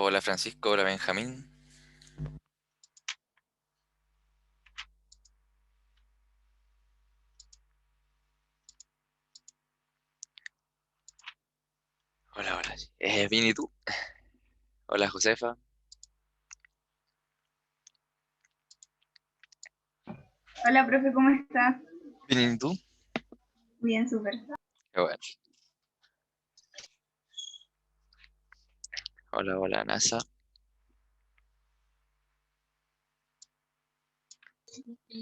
Hola Francisco, hola Benjamín. Hola, hola. Bien, ¿y tú? Hola Josefa. Hola, profe, ¿cómo está? Bien, ¿y tú? Bien, súper. Qué bueno. Hola, hola NASA.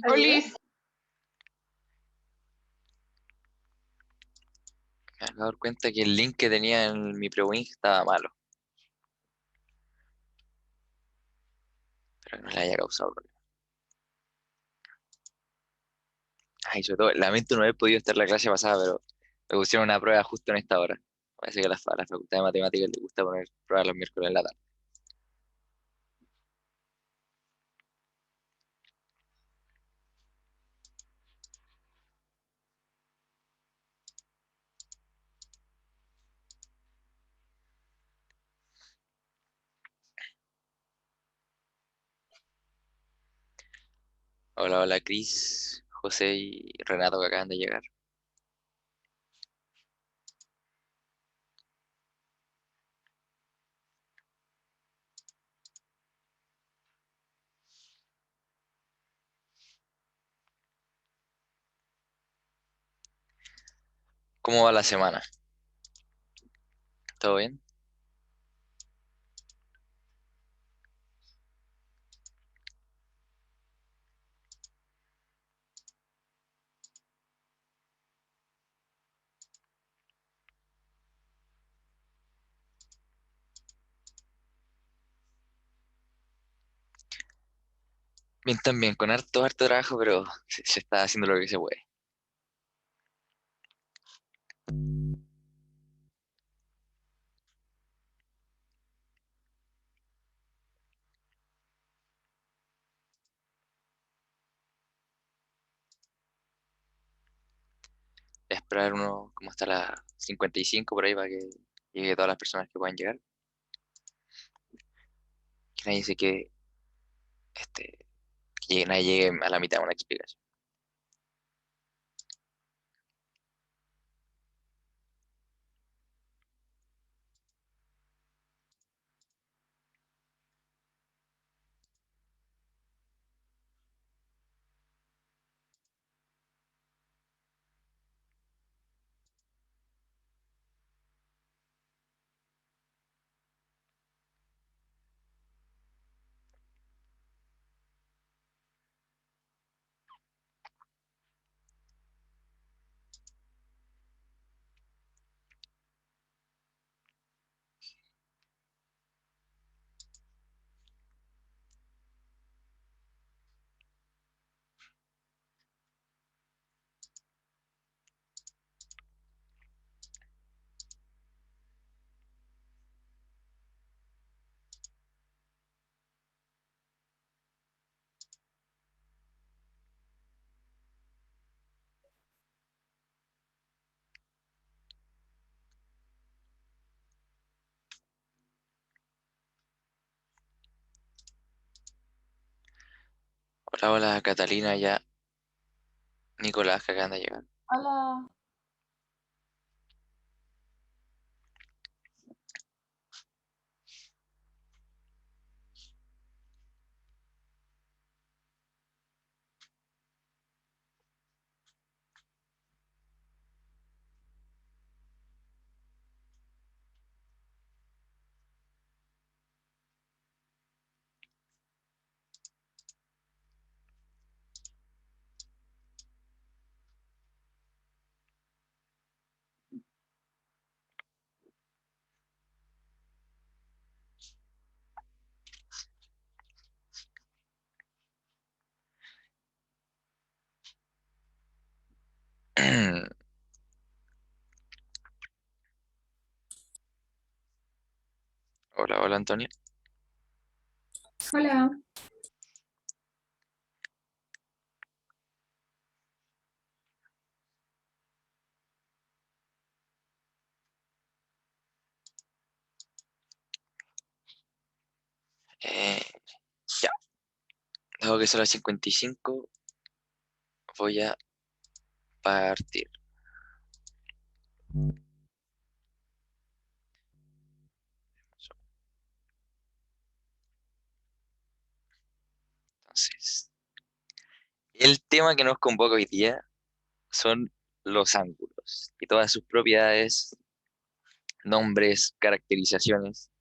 Olis. Me acabo de dar cuenta que el link que tenía en mi pre estaba malo. Pero que no le haya causado problema. Ay, sobre todo, lamento no haber podido estar en la clase pasada, pero me pusieron una prueba justo en esta hora. Parece que a la Facultad de Matemáticas le gusta poner pruebas los miércoles en la tarde. Hola, hola Cris, José y Renato que acaban de llegar. ¿Cómo va la semana? ¿Todo bien? Bien también, con harto trabajo, pero se está haciendo lo que se puede. Esperar uno como hasta las 55 por ahí para que llegue todas las personas que puedan llegar. Que nadie se quede, que nadie llegue a la mitad de una explicación. Hola, hola Catalina, ya Nicolás que acaban de llegar. Hola. Hola, hola Antonio. Hola. Dado que son las 55, voy a partir. Entonces, el tema que nos convoca hoy día son los ángulos y todas sus propiedades, nombres, caracterizaciones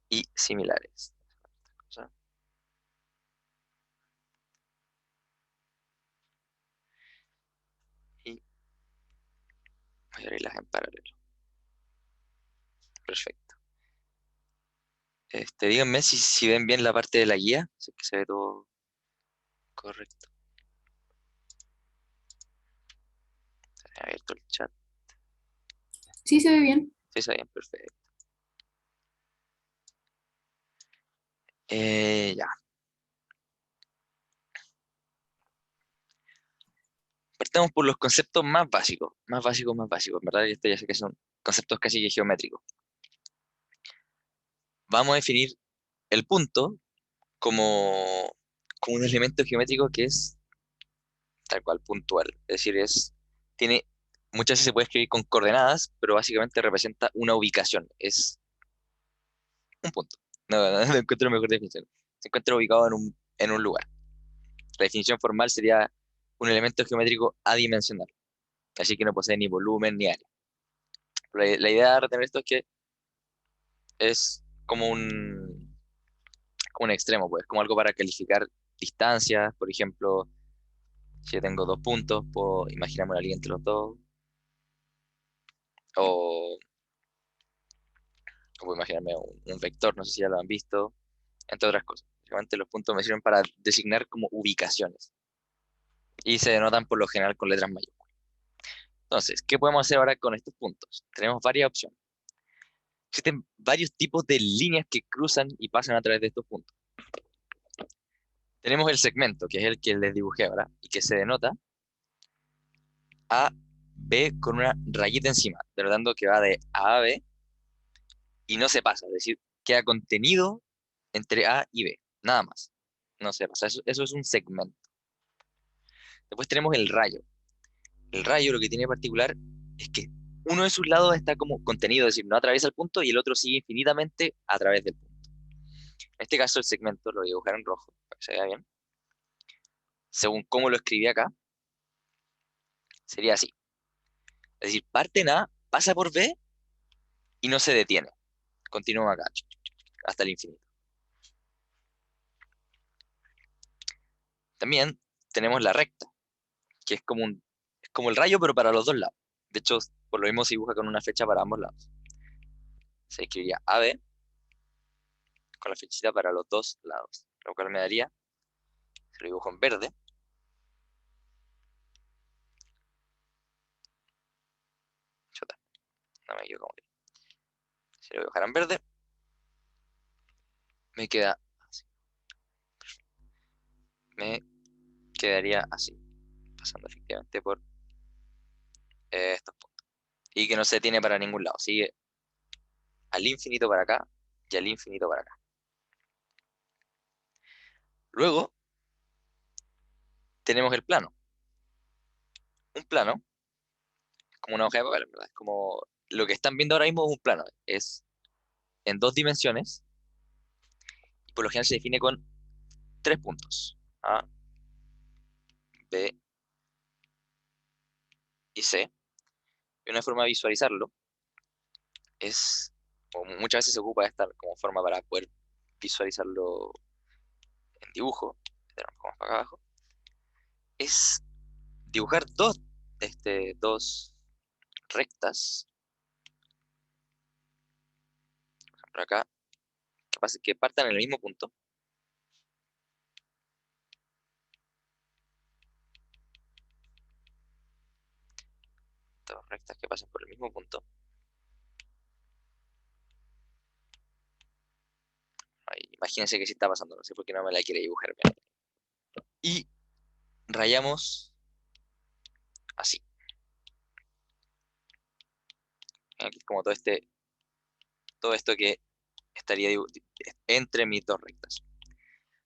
y similares. Y voy a abrirlas en paralelo. Perfecto. Díganme si ven bien la parte de la guía, si es que se ve todo correcto. He abierto el chat. Sí, se ve bien. Sí, está bien, perfecto. Ya. Partamos por los conceptos más básicos, más básicos, más básicos. En verdad, ya sé que son conceptos casi que geométricos. Vamos a definir el punto como un elemento geométrico que es tal cual, puntual. Es decir, muchas veces se puede escribir con coordenadas, pero básicamente representa una ubicación. Es un punto. No encuentro mejor definición. Se encuentra ubicado en un lugar. La definición formal sería un elemento geométrico adimensional. Así que no posee ni volumen ni área. La idea de retener esto es que es como un extremo, pues, como algo para calificar distancias. Por ejemplo, si yo tengo dos puntos, puedo imaginarme una línea entre los dos. O, o puedo imaginarme un vector, no sé si ya lo han visto, entre otras cosas. Básicamente los puntos me sirven para designar como ubicaciones. Y se denotan por lo general con letras mayúsculas. Entonces, ¿qué podemos hacer ahora con estos puntos? Tenemos varias opciones. Existen varios tipos de líneas que cruzan y pasan a través de estos puntos. Tenemos el segmento, que es el que les dibujé ahora, y que se denota A, B con una rayita encima, denotando que va de A a B y no se pasa, es decir, queda contenido entre A y B, nada más. No se pasa, eso es un segmento. Después tenemos el rayo. El rayo lo que tiene de particular es que uno de sus lados está como contenido, es decir, no atraviesa el punto y el otro sigue infinitamente a través del punto. En este caso el segmento lo voy a dibujar en rojo, para que se vea bien. Según cómo lo escribí acá, sería así. Es decir, parte en A, pasa por B y no se detiene. Continúa acá, hasta el infinito. También tenemos la recta, que es como el rayo, pero para los dos lados. De hecho, por lo mismo se dibuja con una flecha para ambos lados. Se escribiría AB con la flechita para los dos lados, lo cual me daría, se lo dibujo en verde, chuta, no me equivoco, si lo dibujara en verde, me queda así, me quedaría así, pasando efectivamente por estos puntos. Y que no se tiene para ningún lado, sigue al infinito para acá y al infinito para acá. Luego tenemos el plano. Un plano es como una hoja de papel, ¿verdad? Es como lo que están viendo ahora mismo es un plano. Es en dos dimensiones y por lo general se define con tres puntos. A, B y C. Y una forma de visualizarlo o muchas veces se ocupa esta como forma para poder visualizarlo en dibujo, tenemos como acá abajo, es dibujar dos rectas, por acá, que partan en el mismo punto, dos rectas que pasan por el mismo punto. Ahí, imagínense que sí está pasando, no sé por qué no me la quiere dibujar bien. Y rayamos así. Aquí es como todo esto que estaría entre mis dos rectas.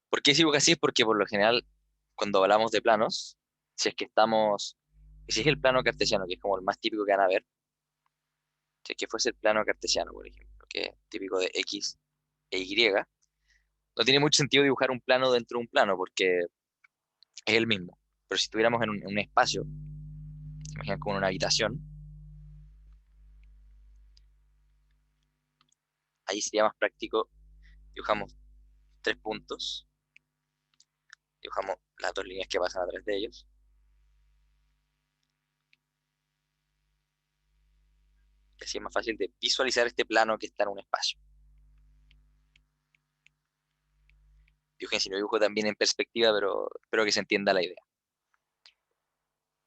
¿Por qué digo que así? Es porque por lo general, cuando hablamos de planos, si es que estamos, si es el plano cartesiano, que es como el más típico que van a ver, si es que fuese el plano cartesiano, por ejemplo, que es típico de X e Y, no tiene mucho sentido dibujar un plano dentro de un plano, porque es el mismo. Pero si estuviéramos en un espacio, imagina como en una habitación, ahí sería más práctico, dibujamos tres puntos, dibujamos las dos líneas que pasan a través de ellos, y así es más fácil de visualizar este plano que está en un espacio. Dibujen si no dibujo también en perspectiva, pero espero que se entienda la idea.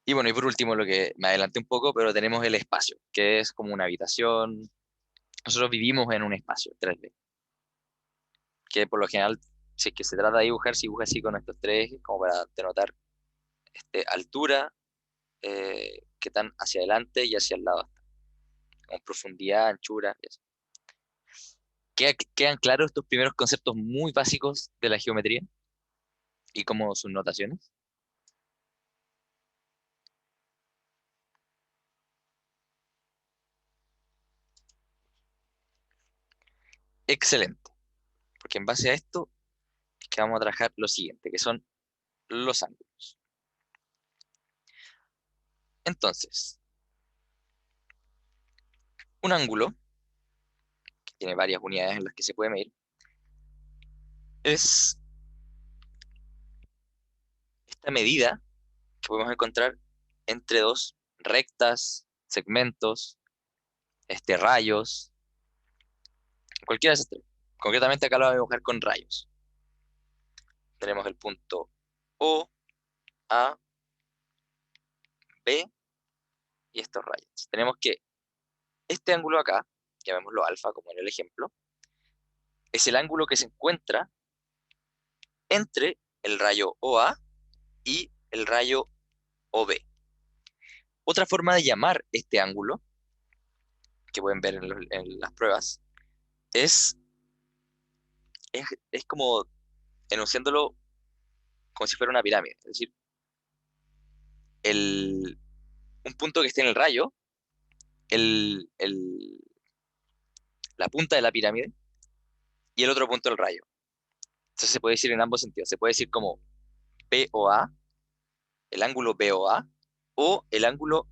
Y bueno, y por último, lo que me adelanté un poco, pero tenemos el espacio, que es como una habitación. Nosotros vivimos en un espacio 3D, que por lo general, si es que se trata de dibujar, se dibuja así con estos tres ejes, como para denotar altura, que están hacia adelante y hacia el lado, con profundidad, anchura, y así. ¿Quedan claros estos primeros conceptos muy básicos de la geometría y como sus notaciones? Excelente, porque en base a esto es que vamos a trabajar lo siguiente, que son los ángulos. Entonces, un ángulo, que tiene varias unidades en las que se puede medir, es esta medida que podemos encontrar entre dos rectas, segmentos, rayos, cualquiera de esas tres. Concretamente acá lo vamos a dibujar con rayos. Tenemos el punto O, A, B y estos rayos. Tenemos que este ángulo acá, llamémoslo alfa como en el ejemplo, es el ángulo que se encuentra entre el rayo OA y el rayo OB. Otra forma de llamar este ángulo, que pueden ver en las pruebas, es, es como enunciándolo como si fuera una pirámide. Es decir, el, un punto que esté en el rayo, el, el- la punta de la pirámide, y el otro punto del rayo. Entonces se puede decir en ambos sentidos. Se puede decir como BOA, el ángulo BOA, o el ángulo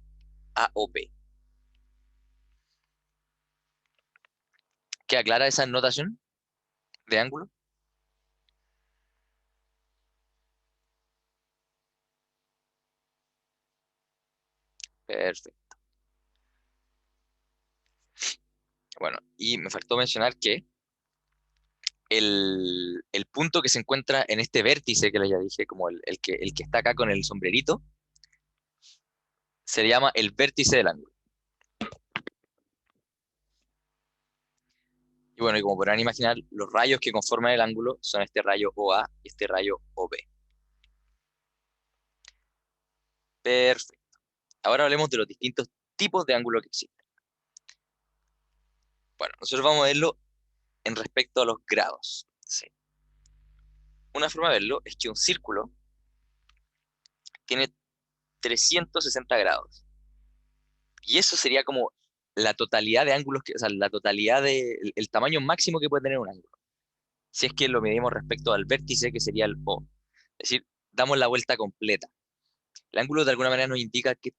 AOB. ¿Queda clara esa notación de ángulo? Perfecto. Bueno, y me faltó mencionar que el punto que se encuentra en este vértice que les ya dije, como el que está acá con el sombrerito, se llama el vértice del ángulo. Y bueno, y como podrán imaginar, los rayos que conforman el ángulo son este rayo OA y este rayo OB. Perfecto. Ahora hablemos de los distintos tipos de ángulo que existen. Bueno, nosotros vamos a verlo en respecto a los grados. Sí. Una forma de verlo es que un círculo tiene 360 grados. Y eso sería como la totalidad de ángulos, o sea, la totalidad de, el tamaño máximo que puede tener un ángulo. Si es que lo medimos respecto al vértice, que sería el O. Es decir, damos la vuelta completa. El ángulo de alguna manera nos indica qué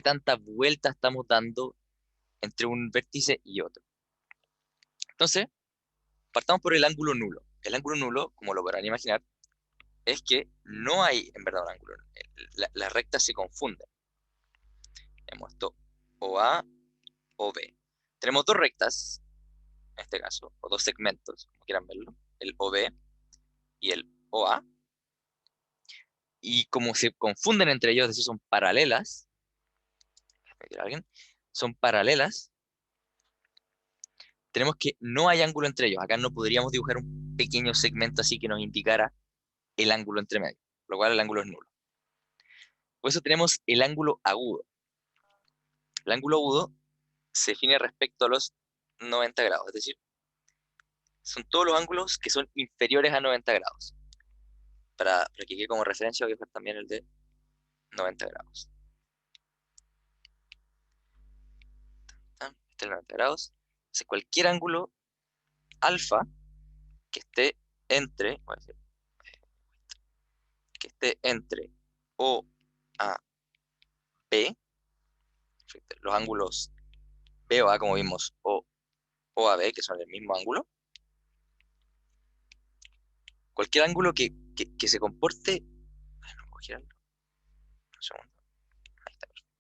tanta vuelta estamos dando entre un vértice y otro. Entonces, partamos por el ángulo nulo. El ángulo nulo, como lo podrán imaginar, es que no hay en verdad un ángulo. Las rectas se confunden. Tenemos esto OA, OB. Tenemos dos rectas, en este caso, o dos segmentos, como quieran verlo, el OB y el OA. Y como se confunden entre ellos, es decir, son paralelas, alguien, son paralelas, tenemos que no hay ángulo entre ellos. Acá no podríamos dibujar un pequeño segmento así que nos indicara el ángulo entre medio, lo cual el ángulo es nulo. Por eso tenemos el ángulo agudo. El ángulo agudo se define respecto a los 90 grados, es decir, son todos los ángulos que son inferiores a 90 grados. Para que quede como referencia, voy a usar también el de 90 grados. Este es el 90 grados. Entonces, cualquier ángulo alfa que esté entre, voy a decir, que esté entre O a B, los ángulos B o A, como vimos, o a B, que son el mismo ángulo, cualquier ángulo que se comporte, no puedo girarlo, un segundo, ahí está, perfecto.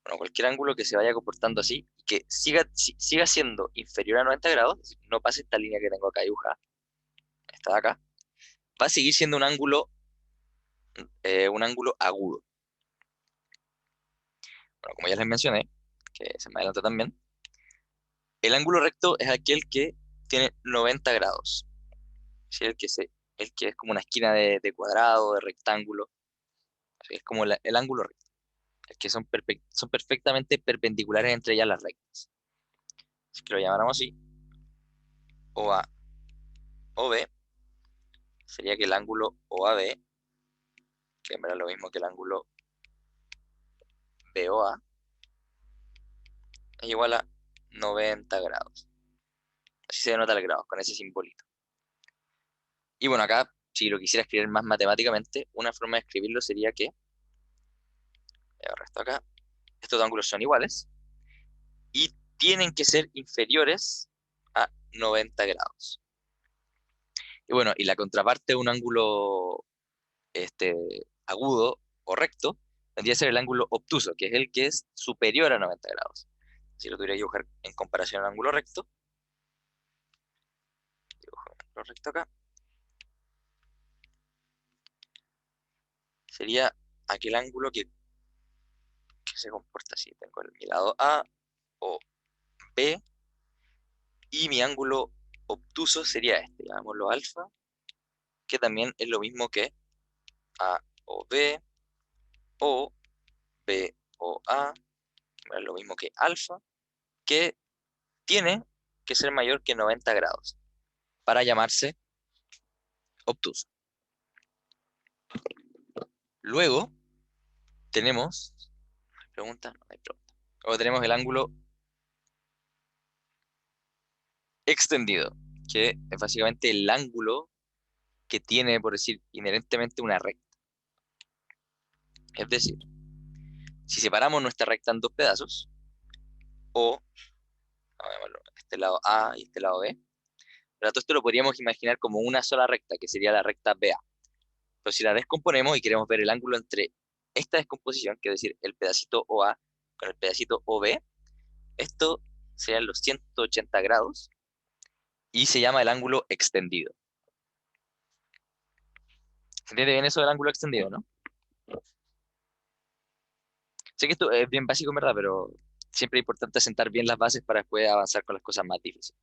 Bueno, cualquier ángulo que se vaya comportando así y que siga siendo inferior a 90 grados, es decir, no pase esta línea que tengo acá dibujada, esta de acá, va a seguir siendo un ángulo agudo. Bueno, como ya les mencioné, que se me adelantó también, el ángulo recto es aquel que tiene 90 grados. ¿Sí? El que es como una esquina de cuadrado, de rectángulo. Es como el ángulo recto. El que son perfectamente perpendiculares entre ellas las rectas. Si lo llamáramos así, o A o B, sería que el ángulo OAB, que en verdad es lo mismo que el ángulo BOA, es igual a 90 grados. Así se denota el grado, con ese simbolito. Y bueno, acá, si lo quisiera escribir más matemáticamente, una forma de escribirlo sería que, ahora esto acá, estos ángulos son iguales y tienen que ser inferiores a 90 grados. Y bueno, y la contraparte de un ángulo este, agudo o recto tendría a ser el ángulo obtuso, que es el que es superior a 90 grados. Si lo tuviera que dibujar en comparación al ángulo recto, dibujo el ángulo recto acá, sería aquel ángulo que se comporta así. Tengo mi lado A o B y mi ángulo obtuso sería este, llamémoslo alfa, que también es lo mismo que A o B o B o A, que es lo mismo que alfa, que tiene que ser mayor que 90 grados para llamarse obtuso. Luego tenemos, ¿hay pregunta? No hay pregunta. Luego tenemos el ángulo extendido, que es básicamente el ángulo que tiene, por decir, inherentemente una recta. Es decir, si separamos nuestra recta en dos pedazos, o, este lado A y este lado B, pero todo esto lo podríamos imaginar como una sola recta, que sería la recta BA. Pero si la descomponemos y queremos ver el ángulo entre esta descomposición, que es decir, el pedacito OA con el pedacito OB, esto serían los 180 grados y se llama el ángulo extendido. ¿Se entiende bien eso del ángulo extendido, no? Sé que esto es bien básico, en verdad, pero siempre es importante sentar bien las bases para después avanzar con las cosas más difíciles.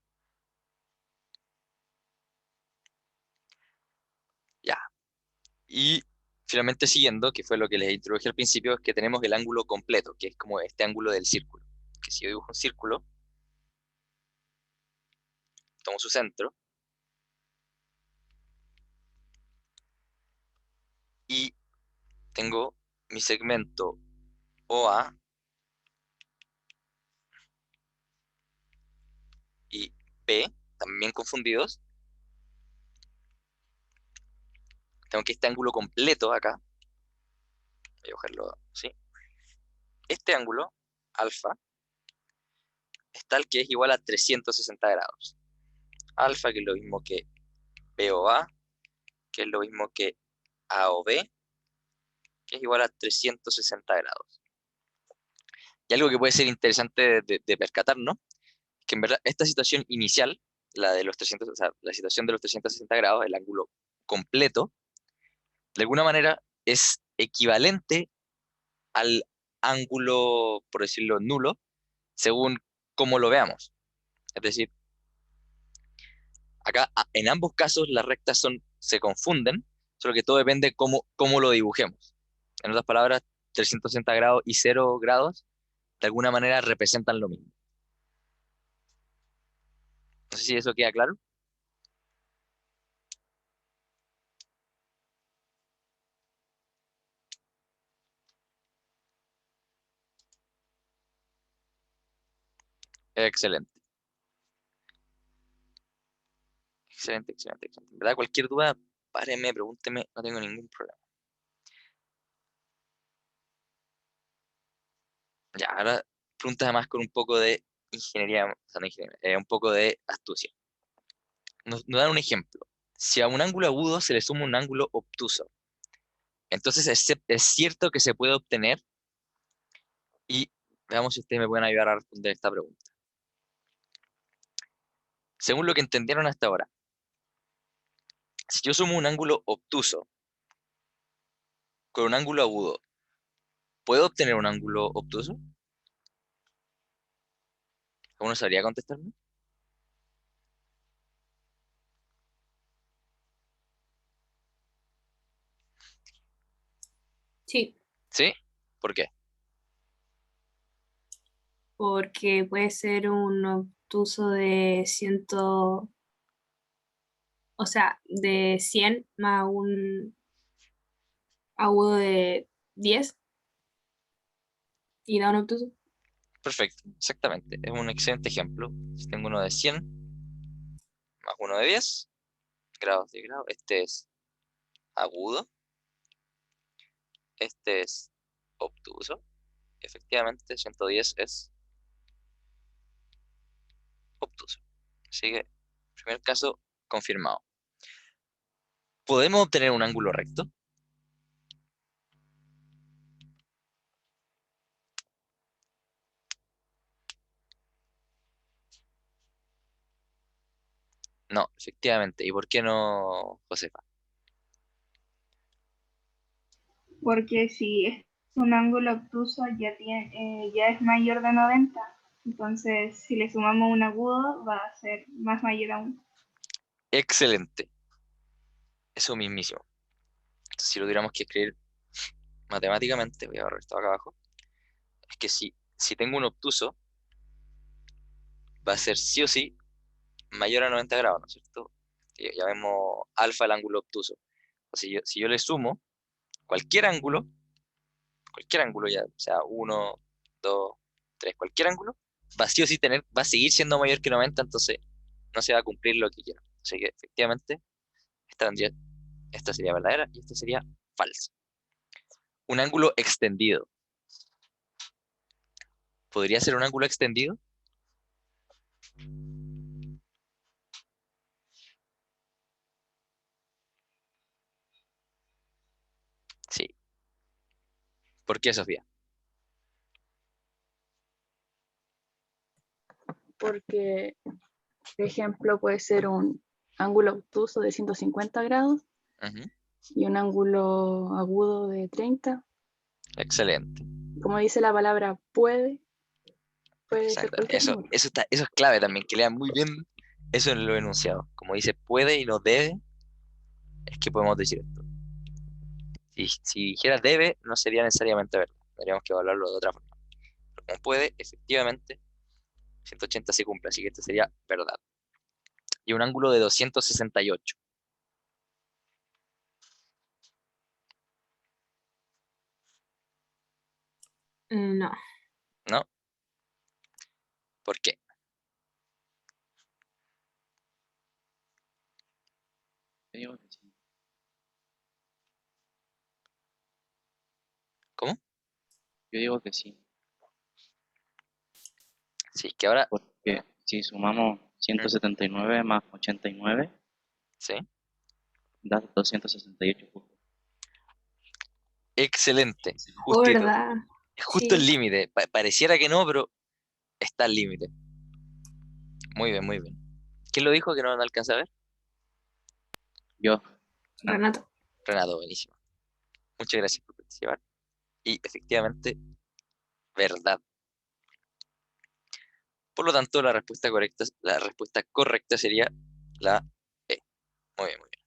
Ya. Y finalmente siguiendo, que fue lo que les introduje al principio, es que tenemos el ángulo completo, que es como este ángulo del círculo. Que si yo dibujo un círculo, tomo su centro y tengo mi segmento OA y P, también confundidos. Tengo que este ángulo completo acá, voy a dibujarlo así. Este ángulo, alfa, es tal que es igual a 360 grados. Alfa, que es lo mismo que B o A, que es lo mismo que A o B, que es igual a 360 grados. Y algo que puede ser interesante de percatar, ¿no? Que en verdad esta situación inicial, la de los 300, o sea, la situación de los 360 grados, el ángulo completo, de alguna manera es equivalente al ángulo, por decirlo, nulo, según cómo lo veamos. Es decir, acá en ambos casos las rectas se confunden, solo que todo depende cómo lo dibujemos. En otras palabras, 360 grados y 0 grados de alguna manera representan lo mismo. No sé si eso queda claro. Excelente. Excelente, excelente, excelente. En verdad, cualquier duda, párenme, pregúnteme, no tengo ningún problema. Ya, ahora preguntas además con un poco de ingeniería, o sea, no ingeniería, un poco de astucia. Nos dan un ejemplo. Si a un ángulo agudo se le suma un ángulo obtuso, entonces es cierto que se puede obtener, y veamos si ustedes me pueden ayudar a responder esta pregunta. Según lo que entendieron hasta ahora, si yo sumo un ángulo obtuso con un ángulo agudo, ¿puedo obtener un ángulo obtuso? ¿Alguno sabría contestarme? Sí, ¿Sí? ¿Por qué? porque puede ser un obtuso de o sea, de 100 más un agudo de 10 y da un obtuso. Perfecto, exactamente. Es un excelente ejemplo. Si tengo uno de 100 más uno de 10 grados de grado, este es agudo, este es obtuso. Efectivamente, 110 es obtuso. Así que, primer caso confirmado. ¿Podemos obtener un ángulo recto? No, efectivamente. ¿Y por qué no, Josefa? Porque si es un ángulo obtuso ya es mayor de 90. Entonces, si le sumamos un agudo, va a ser más mayor aún. Excelente. Eso mismísimo. Entonces, si lo tuviéramos que escribir matemáticamente, voy a borrar esto acá abajo, es que si tengo un obtuso, va a ser sí o sí mayor a 90 grados, ¿no es cierto? Ya vemos alfa el ángulo obtuso. O si yo le sumo cualquier ángulo ya, o sea, uno, 2, 3, cualquier ángulo, va sí o sí va a seguir siendo mayor que 90, entonces no se va a cumplir lo que quiero. Así que efectivamente, esta, tendría- esta sería verdadera y esta sería falsa. Un ángulo extendido. ¿Podría ser un ángulo extendido? Sí. ¿Por qué, Sofía? Porque, por ejemplo, puede ser un ángulo obtuso de 150 grados Ujú. y un ángulo agudo de 30. Excelente. Como dice la palabra puede ser Exacto. cualquier número. Eso es clave también, que lean muy bien eso en lo enunciado. Como dice puede y no debe, es que podemos decir esto. Si dijera debe, no sería necesariamente verdad. Tendríamos que evaluarlo de otra forma. Pero como puede, efectivamente, 180 se cumple, así que este sería verdad. Y un ángulo de 268, No, ¿no? ¿Por qué? Yo digo que sí, ¿Cómo? yo digo que sí, Sí, que ahora, porque si sumamos mm, 179 más 89, sí. da 268 justo. Excelente, o justito. verdad, Es justo el sí. límite. Pareciera que no, pero está al límite. Muy bien, muy bien. ¿Quién lo dijo que no alcanza a ver? Yo, Renato. Renato, buenísimo. Muchas gracias por participar. Y efectivamente, verdad. Por lo tanto, la respuesta correcta sería la E. Muy bien, muy bien.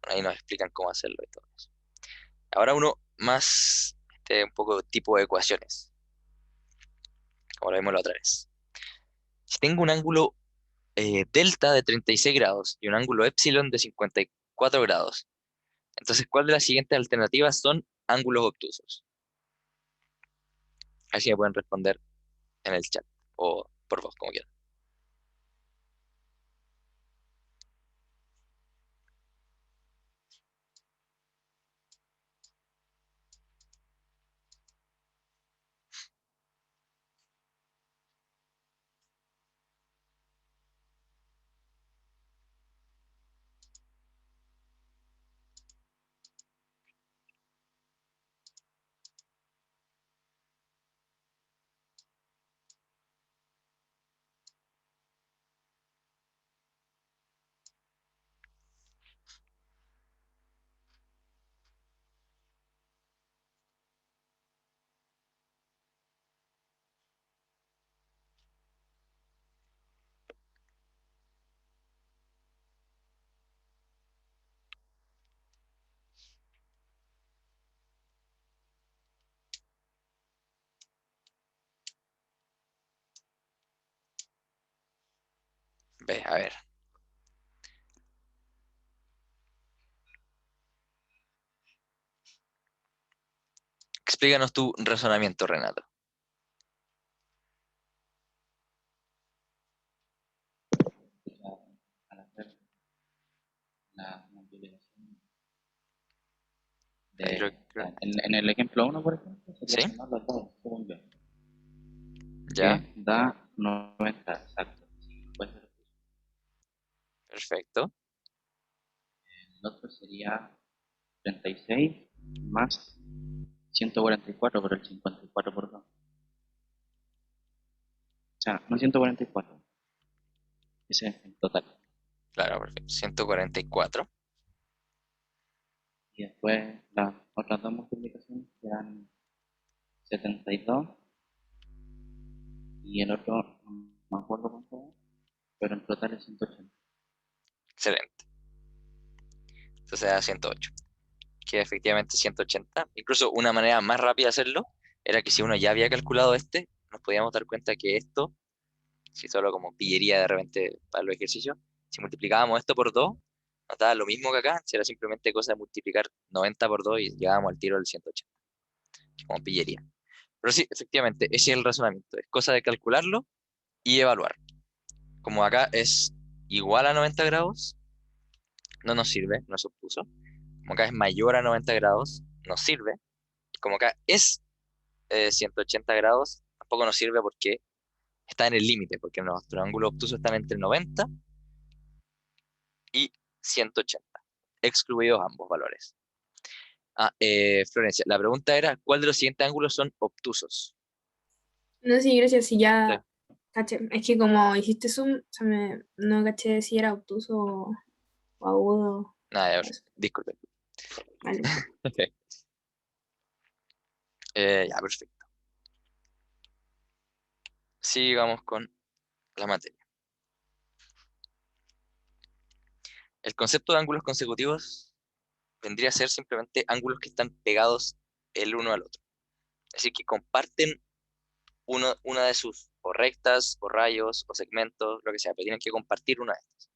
Bueno, ahí nos explican cómo hacerlo y todo eso. Ahora uno más, un poco tipo de ecuaciones, como lo vimos la otra vez. Si tengo un ángulo delta de 36 grados y un ángulo epsilon de 54 grados, entonces, ¿cuál de las siguientes alternativas son ángulos obtusos? Así me pueden responder en el chat. o por vos, como quieras. Ve, a ver. Explícanos tu razonamiento, Renato. Al hacer la multiplicación Ahí en el ejemplo uno, por ejemplo, ¿Sí? sería sumar los dos, según yo, Ya, que da 90, exacto. Sí, puede ser. perfecto. El otro sería 36 más 144 por el 54 por 2. O sea, no 144. Ese es el total. Claro, perfecto. 144. Y después las otras dos multiplicaciones quedan 72 y el otro no me acuerdo cuánto es, pero en total es 180. Excelente. Entonces da 108. Que efectivamente 180. Incluso una manera más rápida de hacerlo era que si uno ya había calculado este, nos podíamos dar cuenta que esto, si solo como pillería de repente para los ejercicios, si multiplicábamos esto por 2, nos daba lo mismo que acá, si era simplemente cosa de multiplicar 90 por 2 y llegábamos al tiro del 180, como pillería. Pero sí, efectivamente, ese es el razonamiento. Es cosa de calcularlo y evaluar. Como acá es igual a 90 grados, no nos sirve, no se obpuso. Como acá es mayor a 90 grados, nos sirve. Y como acá es 180 grados, tampoco nos sirve porque está en el límite, porque nuestros ángulos obtusos están entre 90 y 180, excluidos ambos valores. Florencia, la pregunta era, ¿cuál de los siguientes ángulos son obtusos? No sé, gracias, si Sí. ya caché. Es que como hiciste zoom, no caché si era obtuso o agudo. Nada, Eso. disculpe. Vale. Ya, perfecto. Sigamos con la materia. El concepto de ángulos consecutivos vendría a ser simplemente ángulos que están pegados el uno al otro. Es decir, que comparten una de sus o rectas, o rayos, o segmentos, lo que sea, pero tienen que compartir una de estas.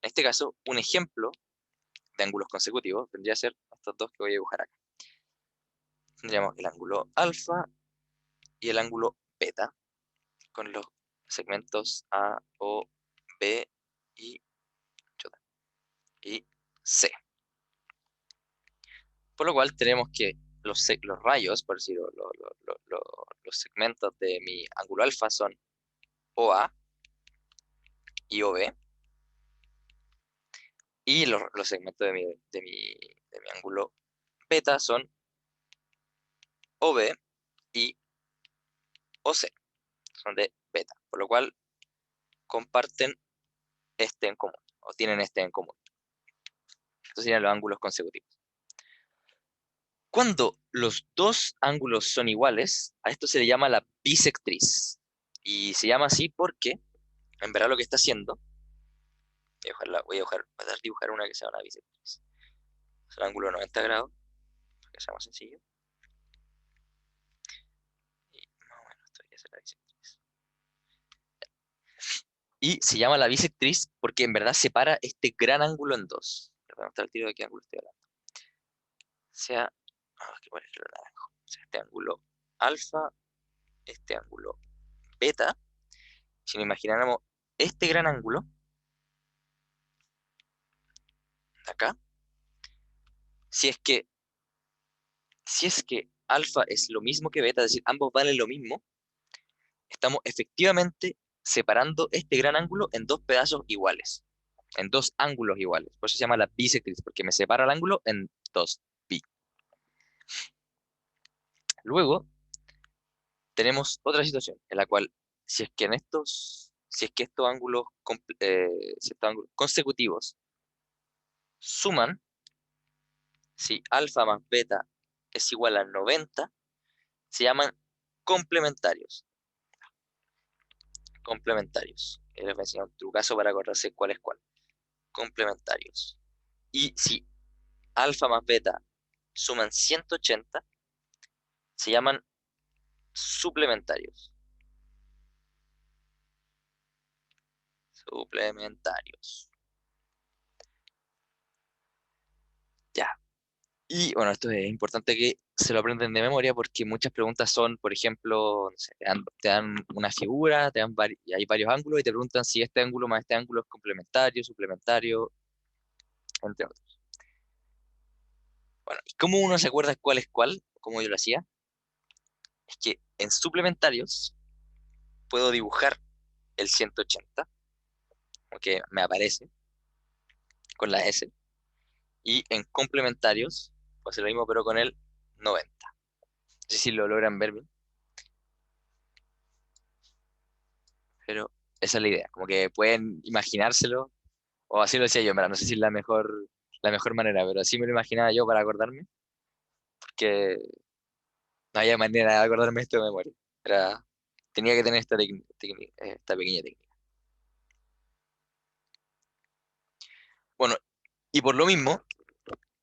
En este caso, un ejemplo de ángulos consecutivos vendría a ser estos dos que voy a dibujar acá. Tendríamos el ángulo alfa y el ángulo beta, con los segmentos A, O, B y, y C. Por lo cual tenemos que los rayos, por decirlo, los segmentos de mi ángulo alfa son OA y OB, y los segmentos de mi ángulo beta son OB y OC, son de beta, por lo cual comparten este en común, o tienen este en común. Estos serían los ángulos consecutivos. Cuando los dos ángulos son iguales, a esto se le llama la bisectriz. Y se llama así porque, en verdad, lo que está haciendo, voy a dibujar una que sea una bisectriz. Es el ángulo de 90 grados, para que sea más sencillo. Y más o menos esto debería ser la bisectriz. Y se llama la bisectriz porque en verdad separa este gran ángulo en dos. Les voy a mostrar el tiro de qué ángulo estoy hablando. Sea, que ponerlo naranjo. O sea, este ángulo alfa, este ángulo beta, si nos imagináramos este gran ángulo, de acá, si es que, si es que alfa es lo mismo que beta, es decir, ambos valen lo mismo, estamos efectivamente separando este gran ángulo en dos pedazos iguales, en dos ángulos iguales. Por eso se llama la bisectriz, porque me separa el ángulo en dos, bi. Luego, tenemos otra situación en la cual, si es que en estos, si es que estos ángulos, si estos ángulos consecutivos suman, si alfa más beta es igual a 90, se llaman complementarios. Complementarios. Les voy a enseñar un trucazo para acordarse cuál es cuál. Complementarios. Y si alfa más beta suman 180, se llaman suplementarios. Suplementarios. Ya. Y bueno, esto es importante que se lo aprenden de memoria porque muchas preguntas son, por ejemplo, no sé, te dan una figura, y hay varios ángulos y te preguntan si este ángulo más este ángulo es complementario, suplementario, entre otros. Bueno, ¿y cómo uno se acuerda cuál es cuál? Como yo lo hacía, es que en suplementarios puedo dibujar el 180, que me aparece con la S, y en complementarios, pues lo mismo pero con el 90. No sé si lo logran ver bien, pero esa es la idea, como que pueden imaginárselo, o así lo decía yo, mira, no sé si es la mejor manera, pero así me lo imaginaba yo para acordarme, porque no había manera de acordarme esto de memoria. Tenía que tener esta pequeña técnica. Bueno, y por lo mismo,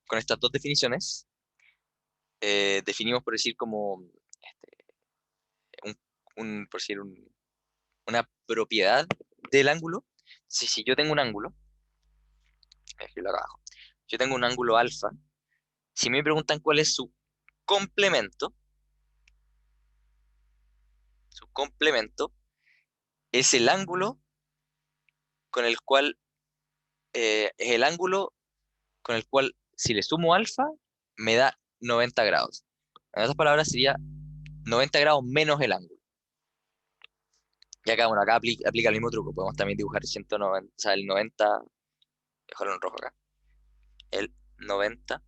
con estas dos definiciones, definimos por decir como este, por decir una propiedad del ángulo. Si yo tengo un ángulo, escribirlo acá abajo, yo tengo un ángulo alfa, si me preguntan cuál es su complemento es el ángulo con el cual, es el ángulo con el cual si le sumo alfa me da 90 grados. En otras palabras sería 90 grados menos el ángulo. Y acá, bueno, acá aplica el mismo truco. Podemos también dibujar 190, o sea, el 90, dejarlo en rojo acá. El 90,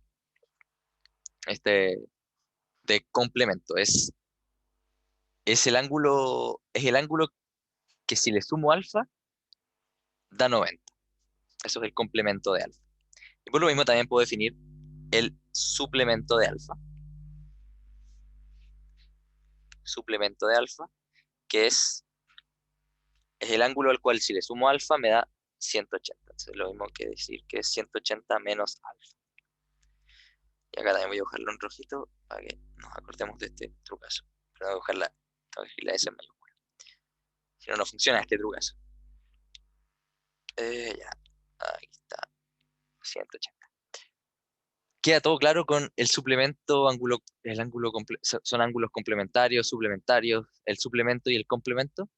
este, de complemento. Es el ángulo que si le sumo alfa, da 90. Eso es el complemento de alfa. Y por lo mismo también puedo definir el suplemento de alfa. Suplemento de alfa, que es el ángulo al cual si le sumo alfa me da 180. Entonces es lo mismo que decir que es 180 menos alfa. Y acá también voy a dibujarlo en rojito para que nos acordemos de este trucazo. Pero tengo que escribir la S en mayúscula. Si no, no funciona este trucazo. Ya, ahí está, 180. Queda todo claro con el suplemento, son ángulos complementarios, suplementarios, el suplemento y el complemento.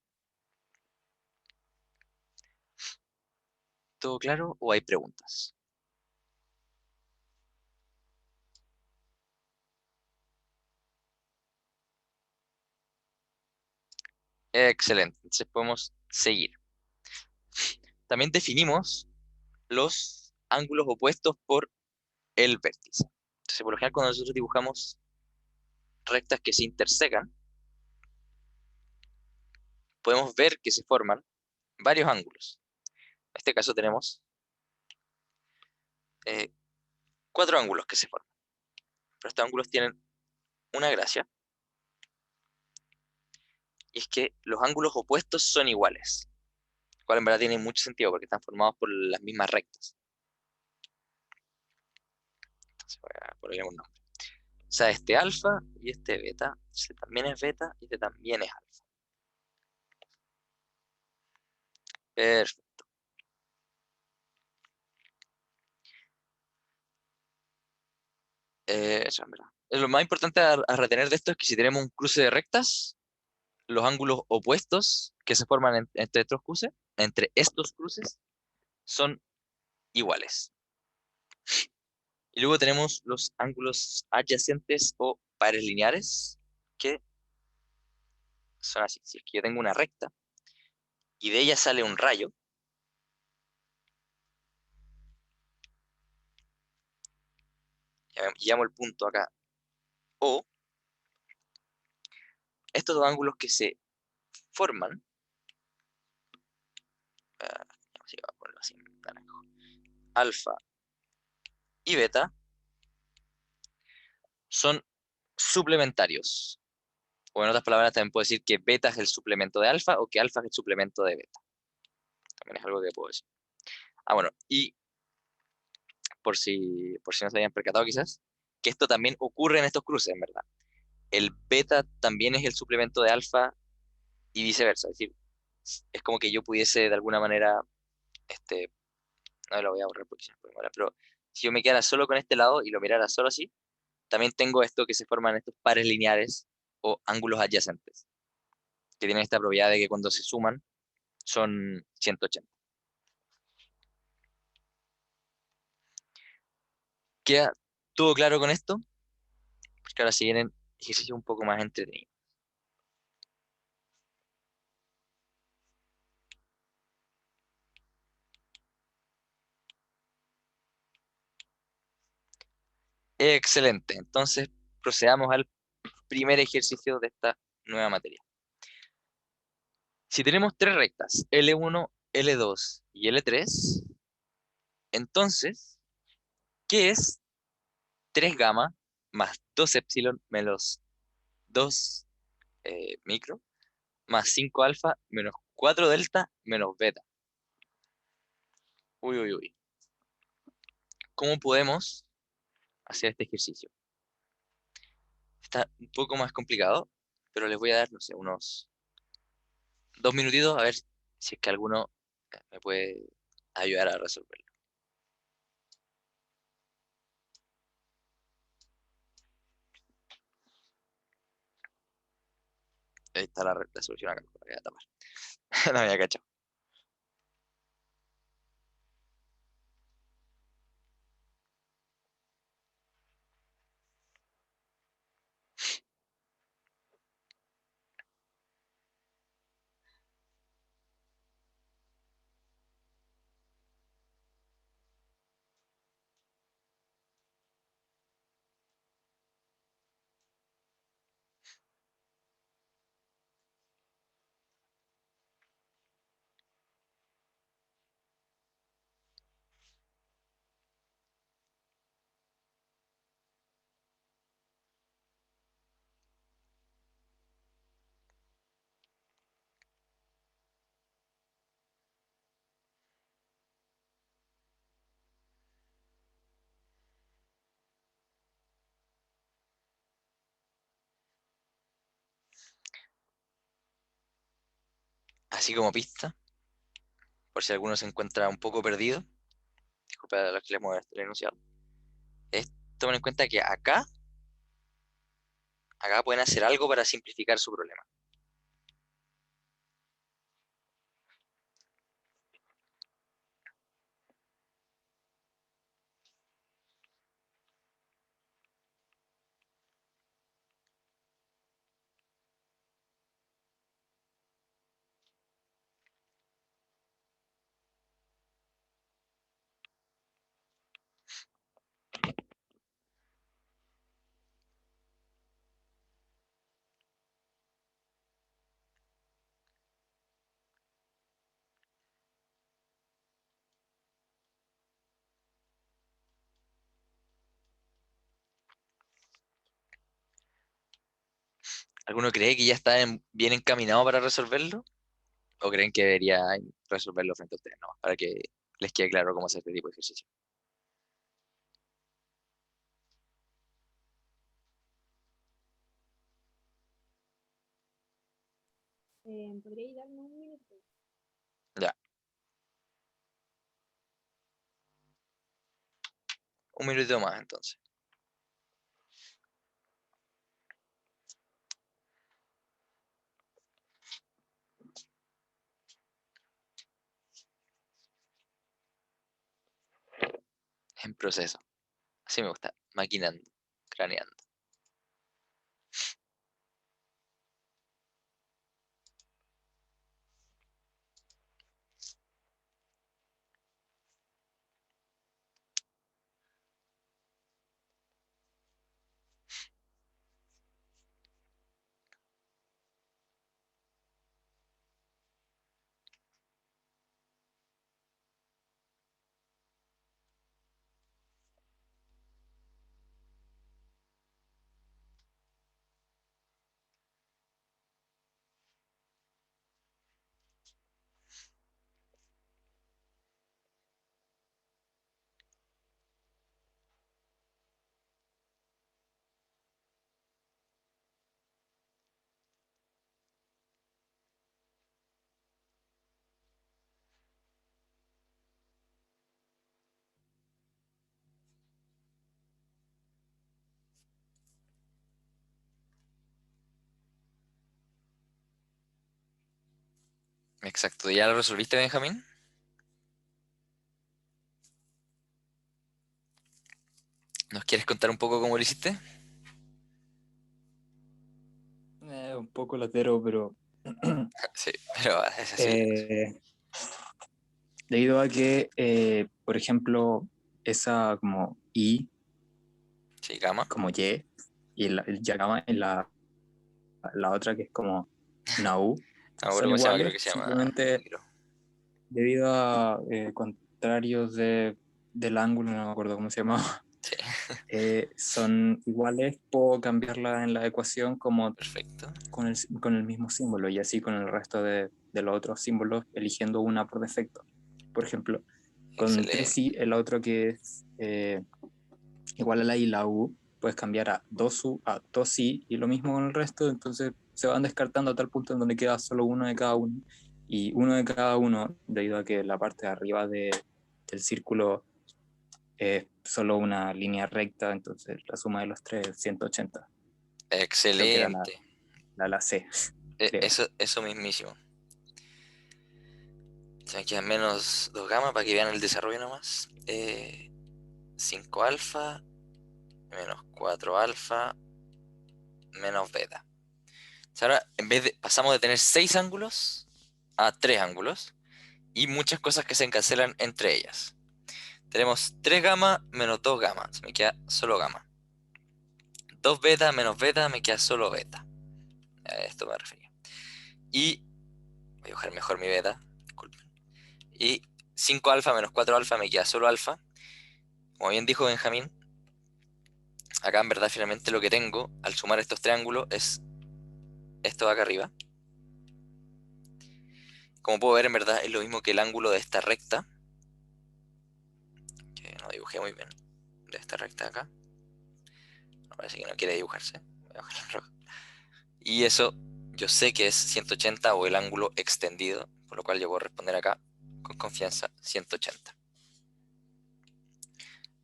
¿Todo claro o hay preguntas? Excelente, entonces podemos seguir. También definimos los ángulos opuestos por el vértice. Entonces, por lo general, cuando nosotros dibujamos rectas que se intersecan, podemos ver que se forman varios ángulos. En este caso tenemos 4 ángulos que se forman. Pero estos ángulos tienen una gracia, y es que los ángulos opuestos son iguales. Lo cual en verdad tiene mucho sentido porque están formados por las mismas rectas. Entonces voy a ponerle un nombre. O sea, este alfa y este beta, este también es beta y este también es alfa. Perfecto. Eso en verdad. Lo más importante a retener de esto es que si tenemos un cruce de rectas, los ángulos opuestos que se forman entre estos cruces, son iguales. Y luego tenemos los ángulos adyacentes o pares lineares, que son así. Si es que yo tengo una recta y de ella sale un rayo, llamo el punto acá, o estos dos ángulos que se forman, así voy a ponerlo así en naranjo, alfa y beta, son suplementarios. O en otras palabras, también puedo decir que beta es el suplemento de alfa o que alfa es el suplemento de beta. También es algo que puedo decir. Bueno, y por si no se habían percatado quizás, que esto también ocurre en estos cruces, en verdad. El beta también es el suplemento de alfa y viceversa. Es decir, es como que yo pudiese de alguna manera, no lo voy a borrar porque se me puede morar, pero si yo me quedara solo con este lado y lo mirara solo así, también tengo esto que se forman estos pares lineares o ángulos adyacentes, que tienen esta propiedad de que cuando se suman son 180. ¿Queda todo claro con esto? Porque ahora se vienen ejercicios un poco más entretenidos. Excelente. Entonces procedamos al primer ejercicio de esta nueva materia. Si tenemos tres rectas, L1, L2 y L3, entonces, ¿qué es 3 gamma más 2 epsilon menos 2 micro más 5 alfa menos 4 delta menos beta? Uy, uy, uy. ¿Cómo podemos hacer este ejercicio? Está un poco más complicado, pero les voy a dar, no sé, unos 2 minutitos a ver si es que alguno me puede ayudar a resolverlo. Ahí está la solución acá, la voy a tapar. No me había cachado. Así como pista, por si alguno se encuentra un poco perdido, disculpa a los que les muevo el enunciado, tomen en cuenta que acá pueden hacer algo para simplificar su problema. ¿Alguno cree que ya está bien encaminado para resolverlo? ¿O creen que debería resolverlo frente a ustedes, no? Para que les quede claro cómo hacer este tipo de ejercicio. ¿Podríais darme un minuto? Ya, un minutito más entonces. en proceso. Así me gusta, maquinando, craneando. Exacto, ¿ya lo resolviste, Benjamín? ¿Nos quieres contar un poco cómo lo hiciste? Un poco latero, pero Sí, pero es así. eh, debido a que, por ejemplo, esa como I, Sí, gamma. como Y, y el yagama en la otra que es como una U, No me acuerdo son cómo se llama, creo iguales que se llama simplemente micro. debido a contrarios del ángulo, no me acuerdo cómo se llama. Sí, Son iguales, puedo cambiarla en la ecuación como perfecto. con el mismo símbolo y así con el resto de los otros símbolos, eligiendo una por defecto. Por ejemplo, con Excelente. 3i, el otro que es igual a la i y la u, puedes cambiar a 2u a 2i y lo mismo con el resto, entonces se van descartando a tal punto en donde queda solo uno de cada uno. Y uno de cada uno, debido a que la parte de arriba del círculo es solo una línea recta, entonces la suma de los tres es 180. Creo que era Excelente. la C, creo. Eso mismísimo. Se me quedan menos 2 gamma para que vean el desarrollo nomás. 5 alfa, menos 4 alfa, menos beta. O sea, ahora, en vez de, pasamos de tener 6 ángulos a 3 ángulos y muchas cosas que se cancelan entre ellas. Tenemos 3 gamma menos 2 gamma, se me queda solo gamma. 2 beta menos beta, me queda solo beta. A esto me refería. Y voy a dibujar mejor mi beta, disculpen. Y 5 alfa menos 4 alfa, me queda solo alfa. Como bien dijo Benjamín, acá en verdad finalmente lo que tengo al sumar estos triángulos es esto de acá arriba. Como puedo ver, en verdad es lo mismo que el ángulo de esta recta, que no dibujé muy bien, de esta recta de acá. No, parece que no quiere dibujarse. Voy a bajar el rojo. Y eso yo sé que es 180 o el ángulo extendido, por lo cual yo puedo responder acá con confianza 180.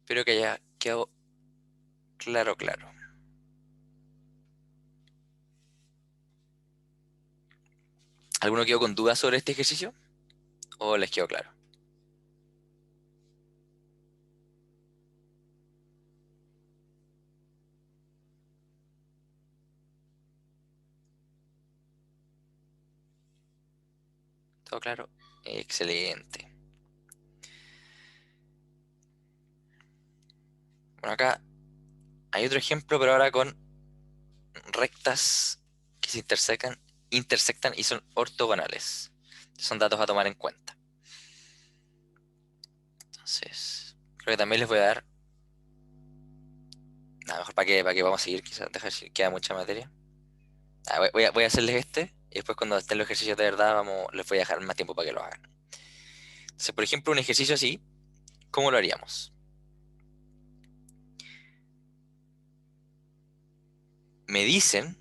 Espero que haya quedado claro, claro. ¿Alguno quedó con dudas sobre este ejercicio? ¿O les quedó claro? ¿Todo claro? Excelente. Bueno, acá hay otro ejemplo, pero ahora con rectas que se intersectan y son ortogonales. Son datos a tomar en cuenta. Entonces, creo que también les voy a dar. A lo mejor para que vamos a seguir, quizás dejar si queda mucha materia. Voy a hacerles este y después cuando estén los ejercicios de verdad les voy a dejar más tiempo para que lo hagan. Entonces, por ejemplo, un ejercicio así, ¿cómo lo haríamos? Me dicen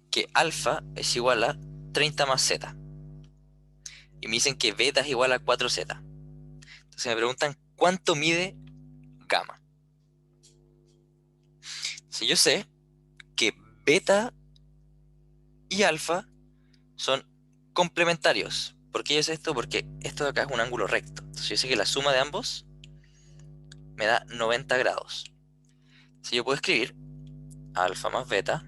que alfa es igual a 30 más z. Y me dicen que beta es igual a 4z. Entonces me preguntan cuánto mide gamma. Si yo sé que beta y alfa son complementarios. ¿Por qué yo sé esto? Porque esto de acá es un ángulo recto. Entonces yo sé que la suma de ambos me da 90 grados. Si yo puedo escribir alfa más beta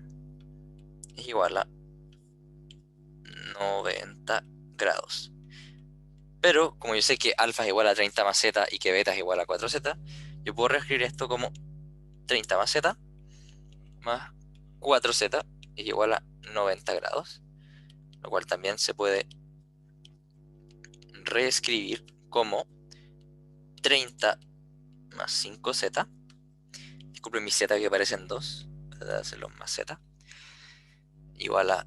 es igual a 90 grados. Pero como yo sé que alfa es igual a 30 más z y que beta es igual a 4z, yo puedo reescribir esto como 30 más z más 4z es igual a 90 grados, lo cual también se puede reescribir como 30 más 5z. Disculpen mi z que parecen 2, voy a hacerlo más z, igual a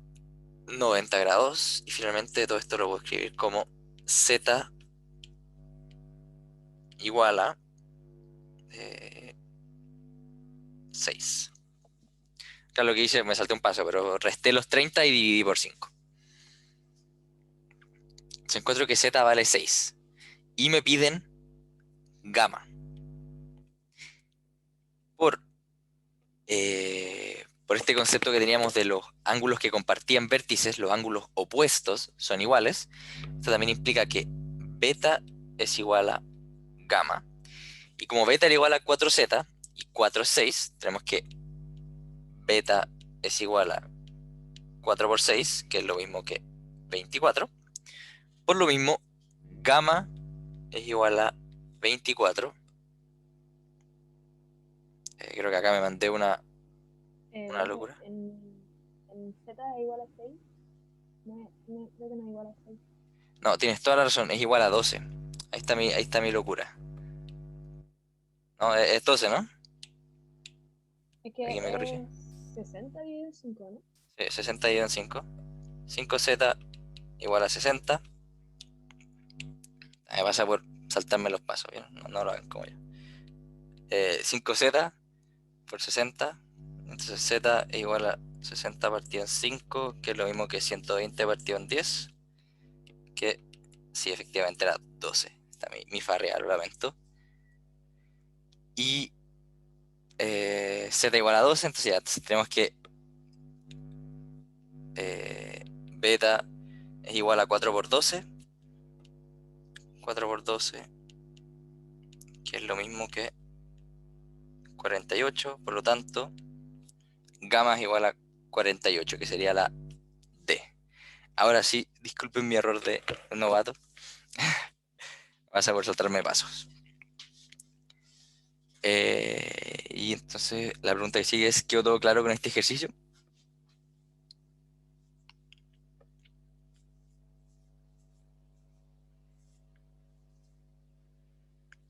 90 grados. Y finalmente todo esto lo puedo escribir como z igual a 6. Claro, lo que hice, me salté un paso, pero resté los 30 y dividí por 5. Se encuentro que z vale 6. Y me piden gamma. Por este concepto que teníamos de los ángulos que compartían vértices, los ángulos opuestos son iguales. Esto también implica que beta es igual a gamma. Y como beta era igual a 4z y 4 es 6, tenemos que beta es igual a 4 por 6, que es lo mismo que 24. Por lo mismo, gamma es igual a 24. Creo que acá me mandé una locura. En Z es igual a 6. No, creo que no es igual a 6. No, tienes toda la razón, es igual a 12. Ahí está mi locura. No, es 12, ¿no? Es que Alguien me corrige. es 60 dividido en 5, ¿no? Sí, 60 dividido en 5. 5z igual a 60. Me pasa por saltarme los pasos, ¿bien? No lo hagan como yo. 5z por 60. Entonces z es igual a 60 partido en 5, que es lo mismo que 120 partido en 10. Que sí, efectivamente era 12. Está mi farreal, lo lamento. Y z igual a 12, entonces ya tenemos que beta es igual a 4 por 12. 4 por 12, que es lo mismo que 48, por lo tanto, gamma es igual a 48, que sería la D. Ahora sí, disculpen mi error de novato. Vas a por saltarme pasos. Y entonces la pregunta que sigue es, ¿quedó todo claro con este ejercicio?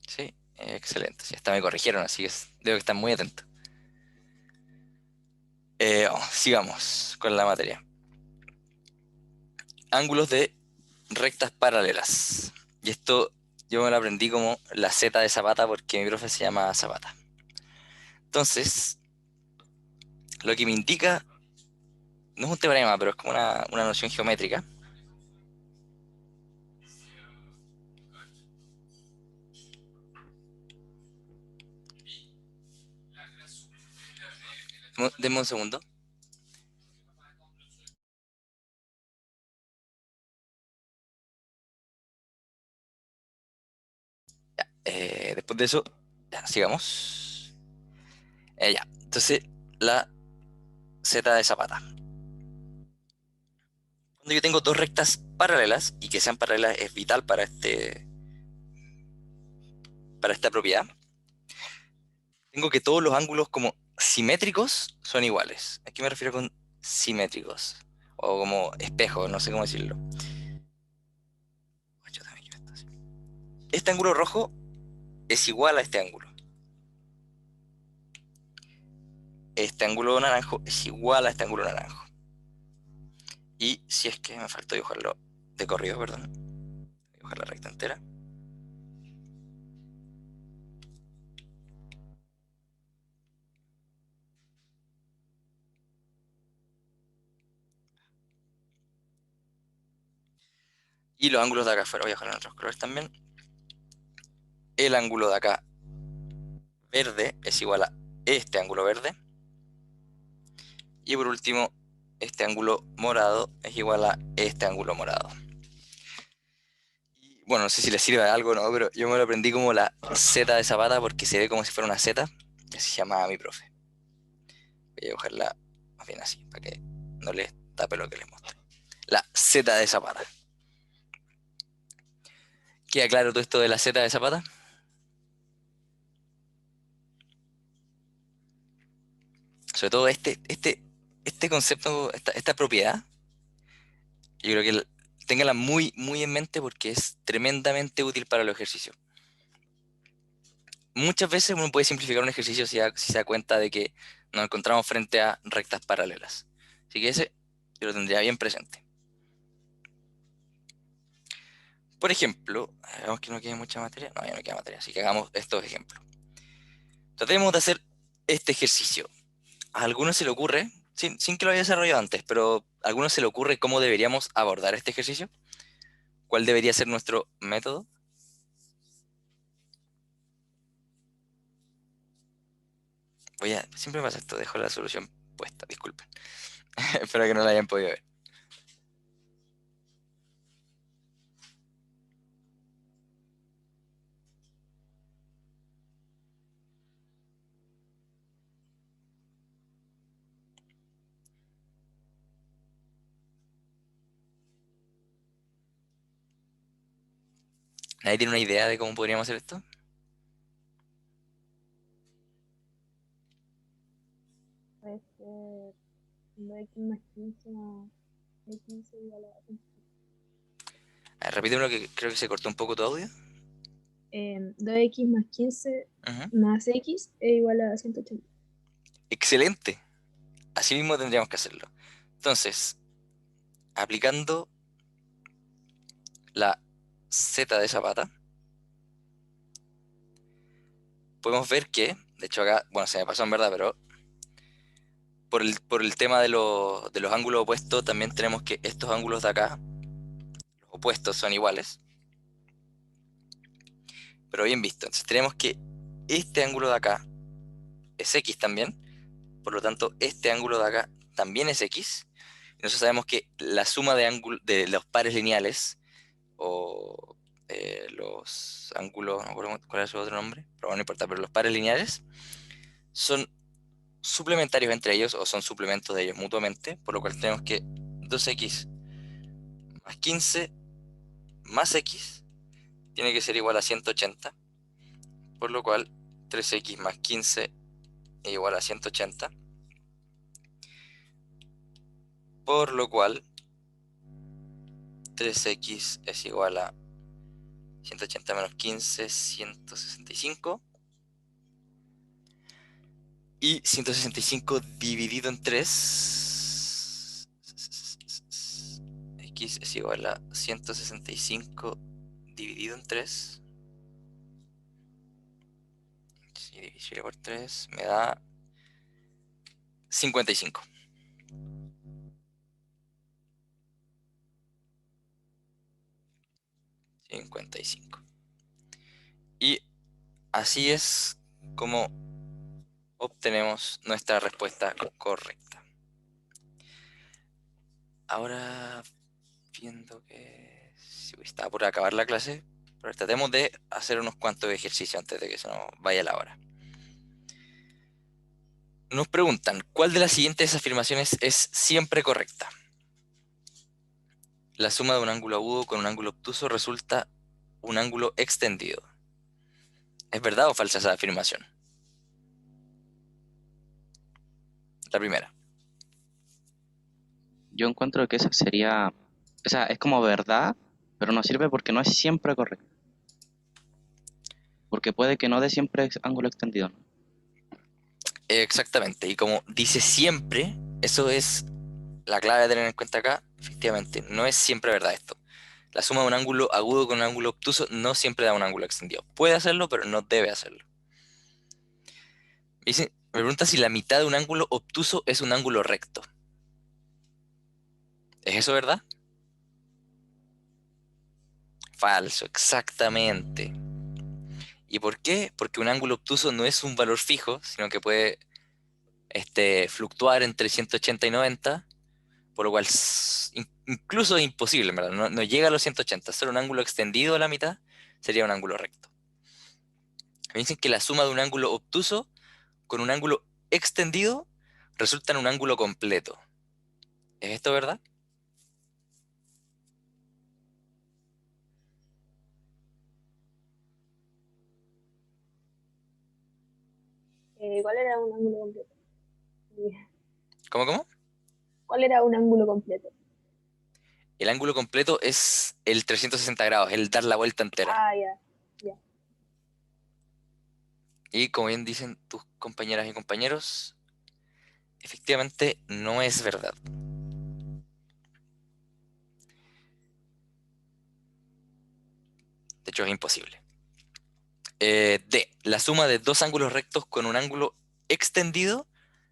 Sí, excelente. Sí, hasta me corrigieron, así que debo que estar muy atento. Sigamos con la materia. Ángulos de rectas paralelas. Y esto yo me lo aprendí como la Z de Zapata porque mi profe se llama Zapata. Entonces, lo que me indica, no es un teorema, pero es como una noción geométrica. Denme un segundo. Ya, después de eso, ya, sigamos. Ya, entonces, la Z de Zapata. Cuando yo tengo dos rectas paralelas, y que sean paralelas es vital para esta propiedad, tengo que todos los ángulos como simétricos son iguales. ¿A qué me refiero con simétricos? O como espejos, no sé cómo decirlo. Este ángulo rojo es igual a este ángulo. Este ángulo naranjo es igual a este ángulo naranjo. Y si es que me faltó dibujarlo de corrido, perdón. Dibujar la recta entera. Y los ángulos de acá afuera, voy a dejar en otros colores también. El ángulo de acá verde es igual a este ángulo verde. Y por último, este ángulo morado es igual a este ángulo morado. Y bueno, no sé si le sirve de algo o no, pero yo me lo aprendí como la Z de Zapata porque se ve como si fuera una Z, y así se llamaba mi profe. Voy a dibujarla más bien así, para que no les tape lo que les mostré. La Z de Zapata. ¿Queda claro todo esto de la Z de Zapata? Sobre todo este concepto, esta propiedad, yo creo que téngala muy, muy en mente porque es tremendamente útil para los ejercicios. Muchas veces uno puede simplificar un ejercicio si se da cuenta de que nos encontramos frente a rectas paralelas. Así que ese yo lo tendría bien presente. Por ejemplo, vemos que no queda mucha materia. No, ya no queda materia, así que hagamos estos ejemplos. Tratemos de hacer este ejercicio. A algunos se le ocurre, sin que lo haya desarrollado antes, pero a algunos se le ocurre cómo deberíamos abordar este ejercicio. ¿Cuál debería ser nuestro método? Siempre me pasa esto, dejo la solución puesta, disculpen. Espero que no la hayan podido ver. ¿Nadie tiene una idea de cómo podríamos hacer esto? Puede ser 2x más 15 más x igual a 20. A ver, repíteme lo que creo que se cortó un poco tu audio. 2x más 15 Ujú. más x es igual a 180. Excelente. Así mismo tendríamos que hacerlo. Entonces, aplicando la Z de Zapata, podemos ver que, de hecho acá, bueno, se me pasó en verdad, pero por el tema de los ángulos opuestos, también tenemos que estos ángulos de acá, los opuestos son iguales. Pero bien visto. Entonces tenemos que este ángulo de acá es X también. Por lo tanto, este ángulo de acá también es X. Y nosotros sabemos que la suma de los pares lineales, o los ángulos, no recuerdo cuál es su otro nombre, pero bueno, no importa, pero los pares lineales son suplementarios entre ellos, o son suplementos de ellos mutuamente, por lo cual tenemos que 2x más 15 más x tiene que ser igual a 180, por lo cual 3x más 15 es igual a 180, por lo cual 3x es igual a 180 menos 15, 165. Y 165 dividido en 3, x es igual a 165 dividido en 3. Si divisible por 3 me da 55. Y así es como obtenemos nuestra respuesta correcta. Ahora, viendo que está por acabar la clase, pero tratemos de hacer unos cuantos ejercicios antes de que se nos vaya la hora. Nos preguntan, ¿cuál de las siguientes afirmaciones es siempre correcta? La suma de un ángulo agudo con un ángulo obtuso resulta un ángulo extendido. ¿Es verdad o falsa esa afirmación? La primera. Yo encuentro que esa sería, o sea, es como verdad, pero no sirve porque no es siempre correcto. Porque puede que no dé siempre ángulo extendido, ¿no? Exactamente. Y como dice siempre, eso es la clave de tener en cuenta acá. Efectivamente, no es siempre verdad esto. La suma de un ángulo agudo con un ángulo obtuso no siempre da un ángulo extendido. Puede hacerlo, pero no debe hacerlo. Me pregunta si la mitad de un ángulo obtuso es un ángulo recto. ¿Es eso verdad? Falso, exactamente. ¿Y por qué? Porque un ángulo obtuso no es un valor fijo, sino que puede fluctuar entre 180 y 90, por lo cual incluso es imposible, ¿verdad? No llega a los 180. Solo un ángulo extendido a la mitad sería un ángulo recto. Me dicen que la suma de un ángulo obtuso con un ángulo extendido resulta en un ángulo completo. ¿Es esto verdad? ¿Cuál era un ángulo completo? ¿Cómo? ¿Cuál era un ángulo completo? El ángulo completo es el 360 grados, el dar la vuelta entera. Ah, ya. Y como bien dicen tus compañeras y compañeros, efectivamente no es verdad. De hecho, es imposible. D. La suma de dos ángulos rectos con un ángulo extendido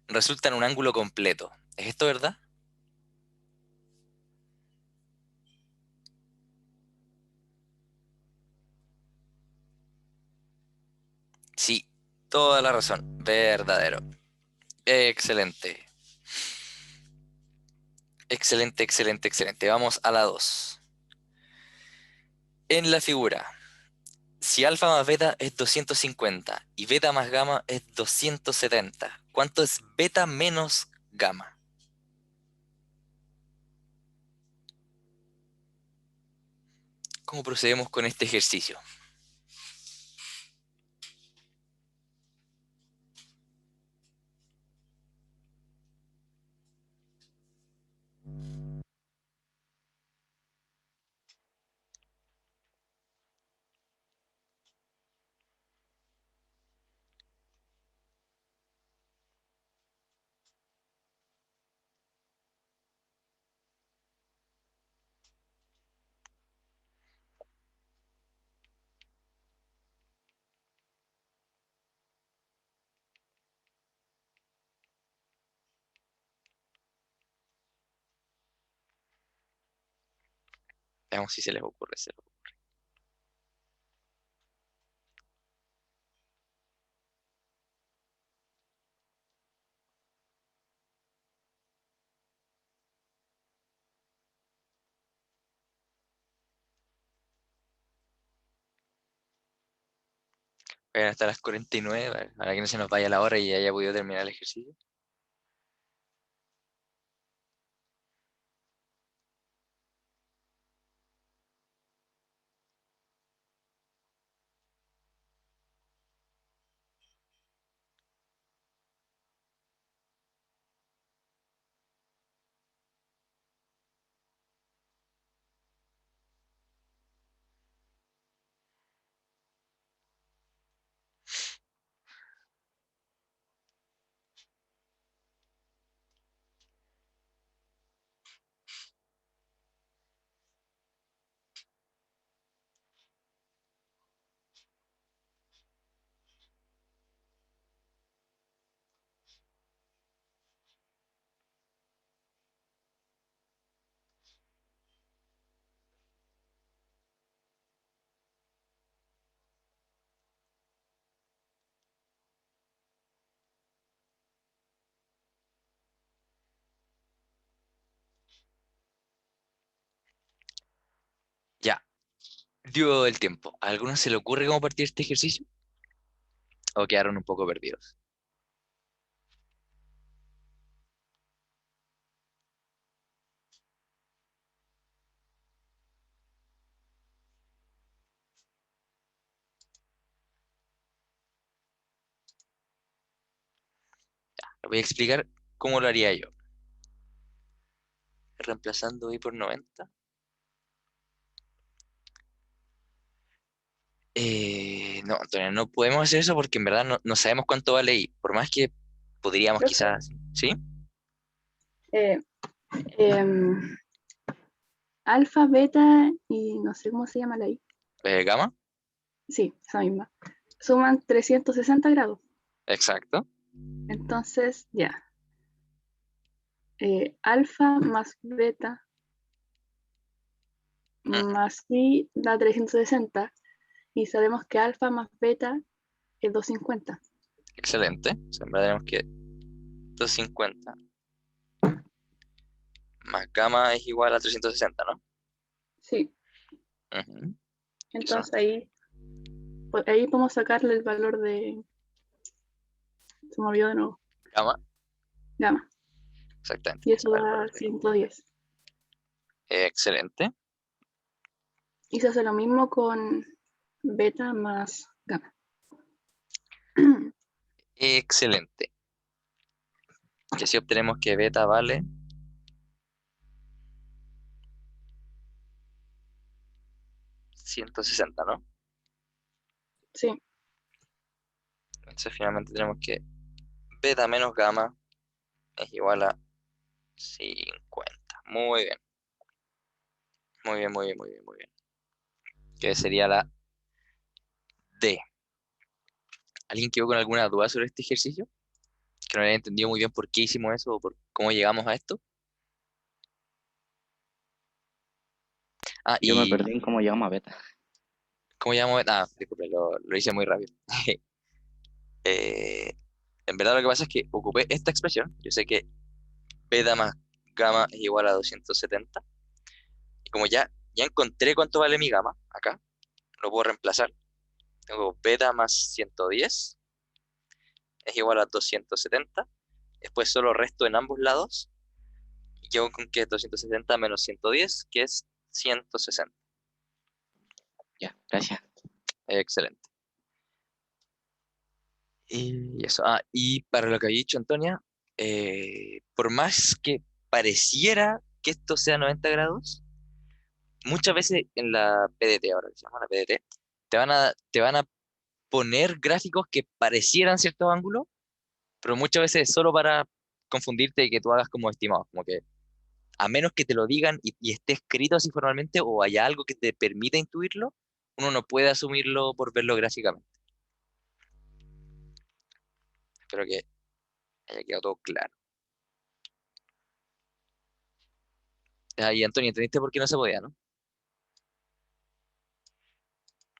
resulta en un ángulo completo. ¿Es esto verdad? Sí, toda la razón. Verdadero. Excelente. Excelente. Vamos a la 2. En la figura, si alfa más beta es 250 y beta más gamma es 270, ¿cuánto es beta menos gamma? ¿Cómo procedemos con este ejercicio? Veamos si se les ocurre. Vayan hasta las 49, para que no se nos vaya la hora y haya podido terminar el ejercicio. Ya, dio el tiempo. ¿A alguno se le ocurre cómo partir este ejercicio? ¿O quedaron un poco perdidos? Les voy a explicar cómo lo haría yo. Reemplazando y por 90. No, Antonio, no podemos hacer eso porque en verdad no sabemos cuánto vale y por más que podríamos Profe, quizás, ¿sí? eh, em, alfa, beta y no sé cómo se llama la I. Gamma, Sí, esa misma. Suman 360 grados. exacto. Entonces, ya. Alfa más beta más I da 360. Y sabemos que alfa más beta es 250. Excelente. O sea, en verdad tenemos que 250 más gamma es igual a 360, ¿no? Sí, Ujú. entonces ahí podemos sacarle el valor de, se me olvidó de nuevo, Gamma, gamma. exactamente. Y eso Vale, da 110. excelente. Y se hace lo mismo con beta más gamma. Excelente. Que si obtenemos que beta vale 160, ¿no? Sí, Entonces finalmente tenemos que beta menos gamma es igual a 50. Muy bien. Muy bien, muy bien, muy bien, muy bien. Que sería la D. ¿Alguien quedó con alguna duda sobre este ejercicio? Que no haya entendido muy bien por qué hicimos eso o por cómo llegamos a esto. Ah, Yo me y perdí en cómo llegamos a beta. ¿cómo llamamos? Ah, disculpe, lo hice muy rápido. Eh, en verdad lo que pasa es que ocupé esta expresión. Yo sé que beta más gamma es igual a 270. Y como ya encontré cuánto vale mi gamma, acá, lo puedo reemplazar. Tengo beta más 110 es igual a 270. Después solo resto en ambos lados. Y quedo con que es 270 menos 110, que es 160. Ya, gracias. Excelente. Y eso. Ah, y para lo que había dicho Antonia, por más que pareciera que esto sea 90 grados, muchas veces en la PDT, ahora que se llama la PDT, te van a poner gráficos que parecieran ciertos ángulos, pero muchas veces es solo para confundirte y que tú hagas como estimado, como que a menos que te lo digan y esté escrito así formalmente o haya algo que te permita intuirlo, uno no puede asumirlo por verlo gráficamente. Espero que haya quedado todo claro. Y Antonio, ¿entendiste por qué no se podía, no?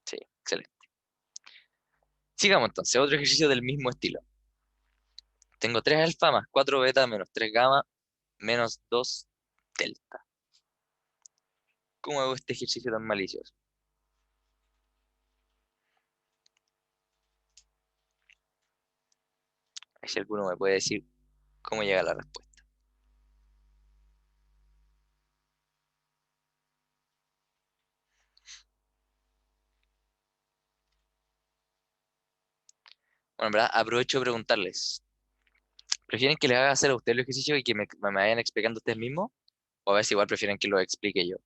Sí, excelente. Sigamos entonces, otro ejercicio del mismo estilo. Tengo 3 alfa más 4 beta menos 3 gamma menos 2 delta. ¿Cómo hago este ejercicio tan malicioso? A ver si alguno me puede decir cómo llega a la respuesta. Bueno, en verdad, aprovecho de preguntarles. ¿Prefieren que les haga hacer a ustedes el ejercicio y que me vayan explicando ustedes mismos? O a ver si igual prefieren que lo explique yo.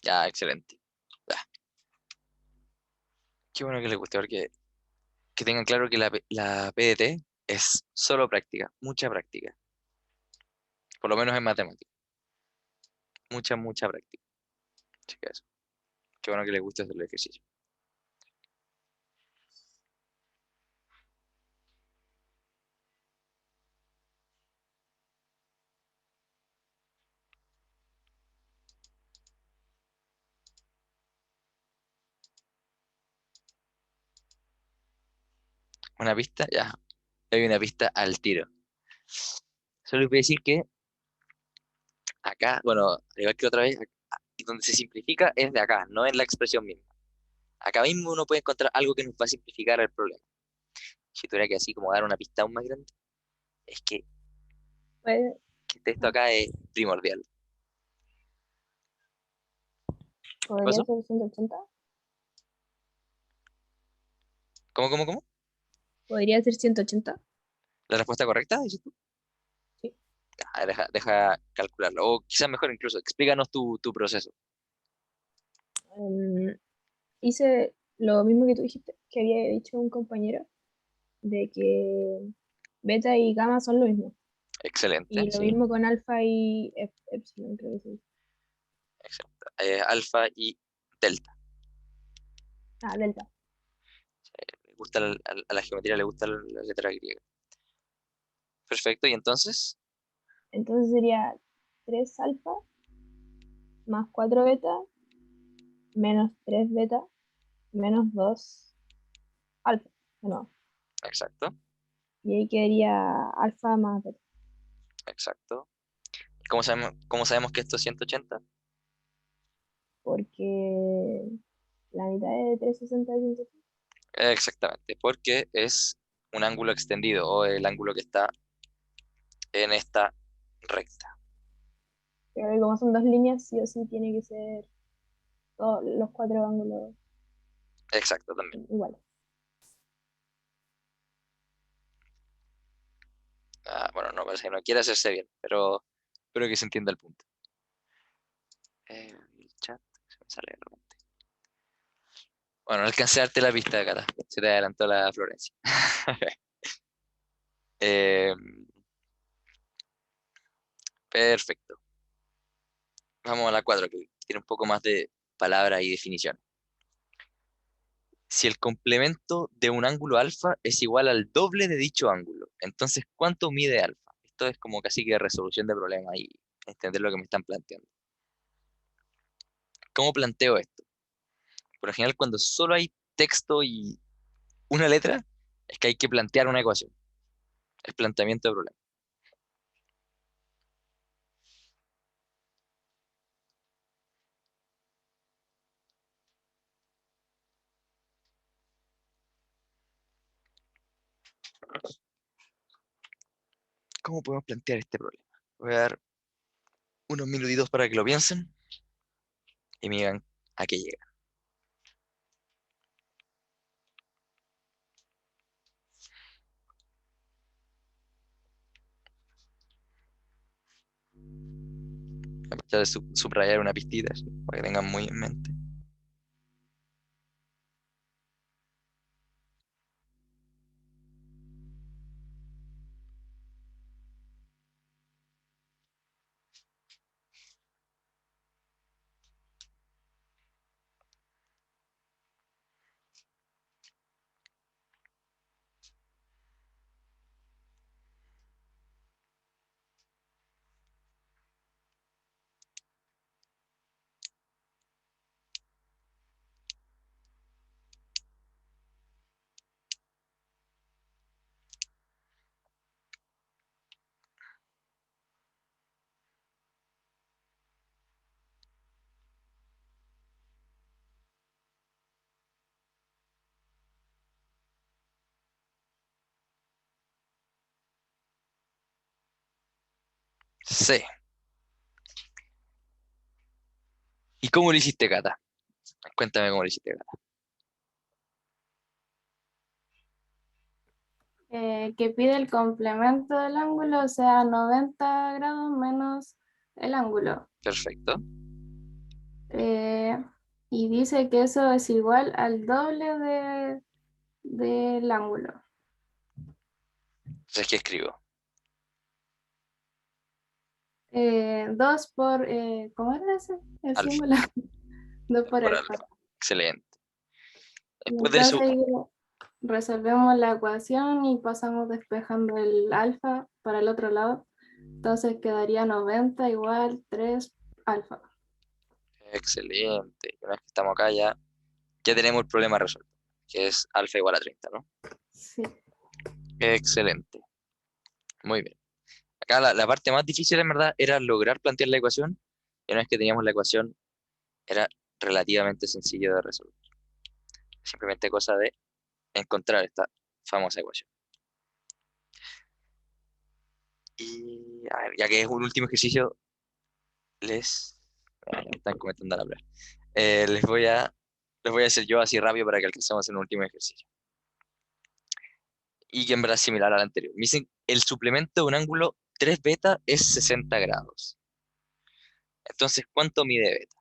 Ya, excelente. Ya, qué bueno que les guste, porque que tengan claro que la PDT es solo práctica, mucha práctica. Por lo menos en matemáticas. Mucha, mucha práctica. Así que eso. Qué bueno que les guste hacer el ejercicio. Una pista, ya. Hay una pista al tiro. Solo les voy a decir que acá, bueno, al igual que otra vez, donde se simplifica es de acá, no en la expresión misma. Acá mismo uno puede encontrar algo que nos va a simplificar el problema. Si tuviera que así como dar una pista aún más grande, es Puede- que esto acá es primordial. ¿Qué podría pasó? ser 180. ¿Cómo, cómo, cómo? Podría ser 180. ¿La respuesta correcta, dices tú? Sí. Ah, deja calcularlo. O quizás mejor incluso, explícanos tu proceso. Em, hice lo mismo que tú dijiste, que había dicho un compañero, de que beta y gamma son lo mismo. Excelente, Y lo sí. mismo con alfa y epsilon, creo que sí. Excelente. Alfa y delta. Ah, delta. Le gusta a la geometría, le gusta la letra griega. Perfecto, y entonces, Entonces sería 3 alfa más 4 beta menos 3 beta menos 2 alfa. No. Exacto, Y ahí quedaría alfa más beta. exacto. ¿Cómo sabemos que esto es 180? Porque la mitad de 360 es 180. Exactamente, porque es un ángulo extendido o el ángulo que está en esta recta. Pero como son 2 líneas, sí o sí tiene que ser todos los 4 ángulos Exacto, también. iguales. Bueno, no parece que no quiere hacerse bien, pero espero que se entienda el punto. El chat se me sale de repente. Bueno, no alcancé a darte la pista, Cata. Se te adelantó la Florencia. Eh, perfecto. Vamos a la 4, que tiene un poco más de palabras y definición. Si el complemento de un ángulo alfa es igual al doble de dicho ángulo, entonces ¿cuánto mide alfa? Esto es como casi que resolución de problemas y entender lo que me están planteando. ¿Cómo planteo esto? Por lo general, cuando solo hay texto y una letra, es que hay que plantear una ecuación. El planteamiento de problema. ¿Cómo podemos plantear este problema? Voy a dar unos minutitos para que lo piensen y me digan a qué llega. Voy a tratar de subrayar una pistita así, para que tengan muy en mente. C. ¿Y cómo lo hiciste, Cata? Cuéntame cómo lo hiciste, Cata. Que pide el complemento del ángulo, o sea, 90 grados menos el ángulo. Perfecto. Eh, y dice que eso es igual al doble del ángulo. Entonces, ¿qué escribo? 2 por, ¿cómo era ese? El Alfa. símbolo. 2 por Por alfa. alfa. Excelente. Y Después de entonces eso, ahí resolvemos la ecuación y pasamos despejando el alfa para el otro lado. Entonces quedaría 90 igual 3 alfa. excelente. Una vez que estamos acá ya tenemos el problema resuelto, que es alfa igual a 30, ¿no? Sí. Excelente. Muy bien. Acá la parte más difícil, en verdad, era lograr plantear la ecuación. Y una vez que teníamos la ecuación, era relativamente sencillo de resolver. Simplemente cosa de encontrar esta famosa ecuación. Y a ver, ya que es un último ejercicio, me están comentando la palabra. Les voy a hacer yo así rápido para que alcancemos en un último ejercicio. Y que en verdad es similar al anterior. Me dicen, el suplemento de un ángulo 3 beta es 60 grados. Entonces, ¿cuánto mide beta?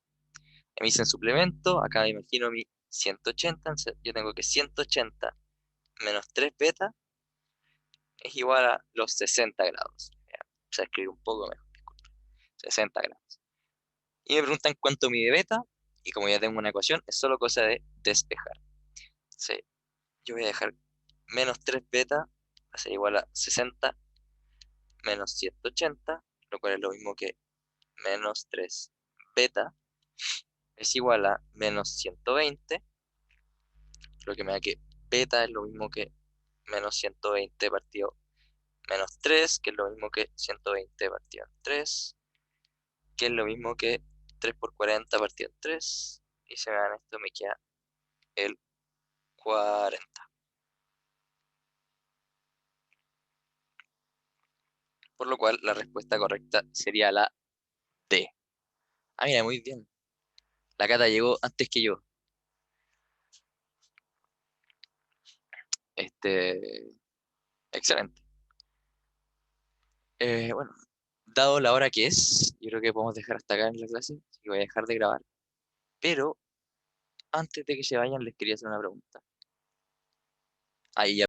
Me dicen suplemento, acá me imagino mi 180, entonces yo tengo que 180 menos 3 beta es igual a los 60 grados. Ya, o sea, escribir un poco mejor, disculpe. 60 grados. Y me preguntan cuánto mide beta, y como ya tengo una ecuación, es solo cosa de despejar. Entonces, yo voy a dejar menos 3 beta, va a ser igual a 60 menos 180, lo cual es lo mismo que menos 3 beta, es igual a menos 120, lo que me da que beta es lo mismo que menos 120 partido menos 3, que es lo mismo que 120 partido en 3, que es lo mismo que 3 por 40 partido en 3, y si me dan esto me queda el 40. Por lo cual la respuesta correcta sería la D. Ah, mira, muy bien. La Cata llegó antes que yo. Excelente. Bueno, dado la hora que es, yo creo que podemos dejar hasta acá en la clase, así que voy a dejar de grabar. Pero antes de que se vayan, les quería hacer una pregunta. Ahí ya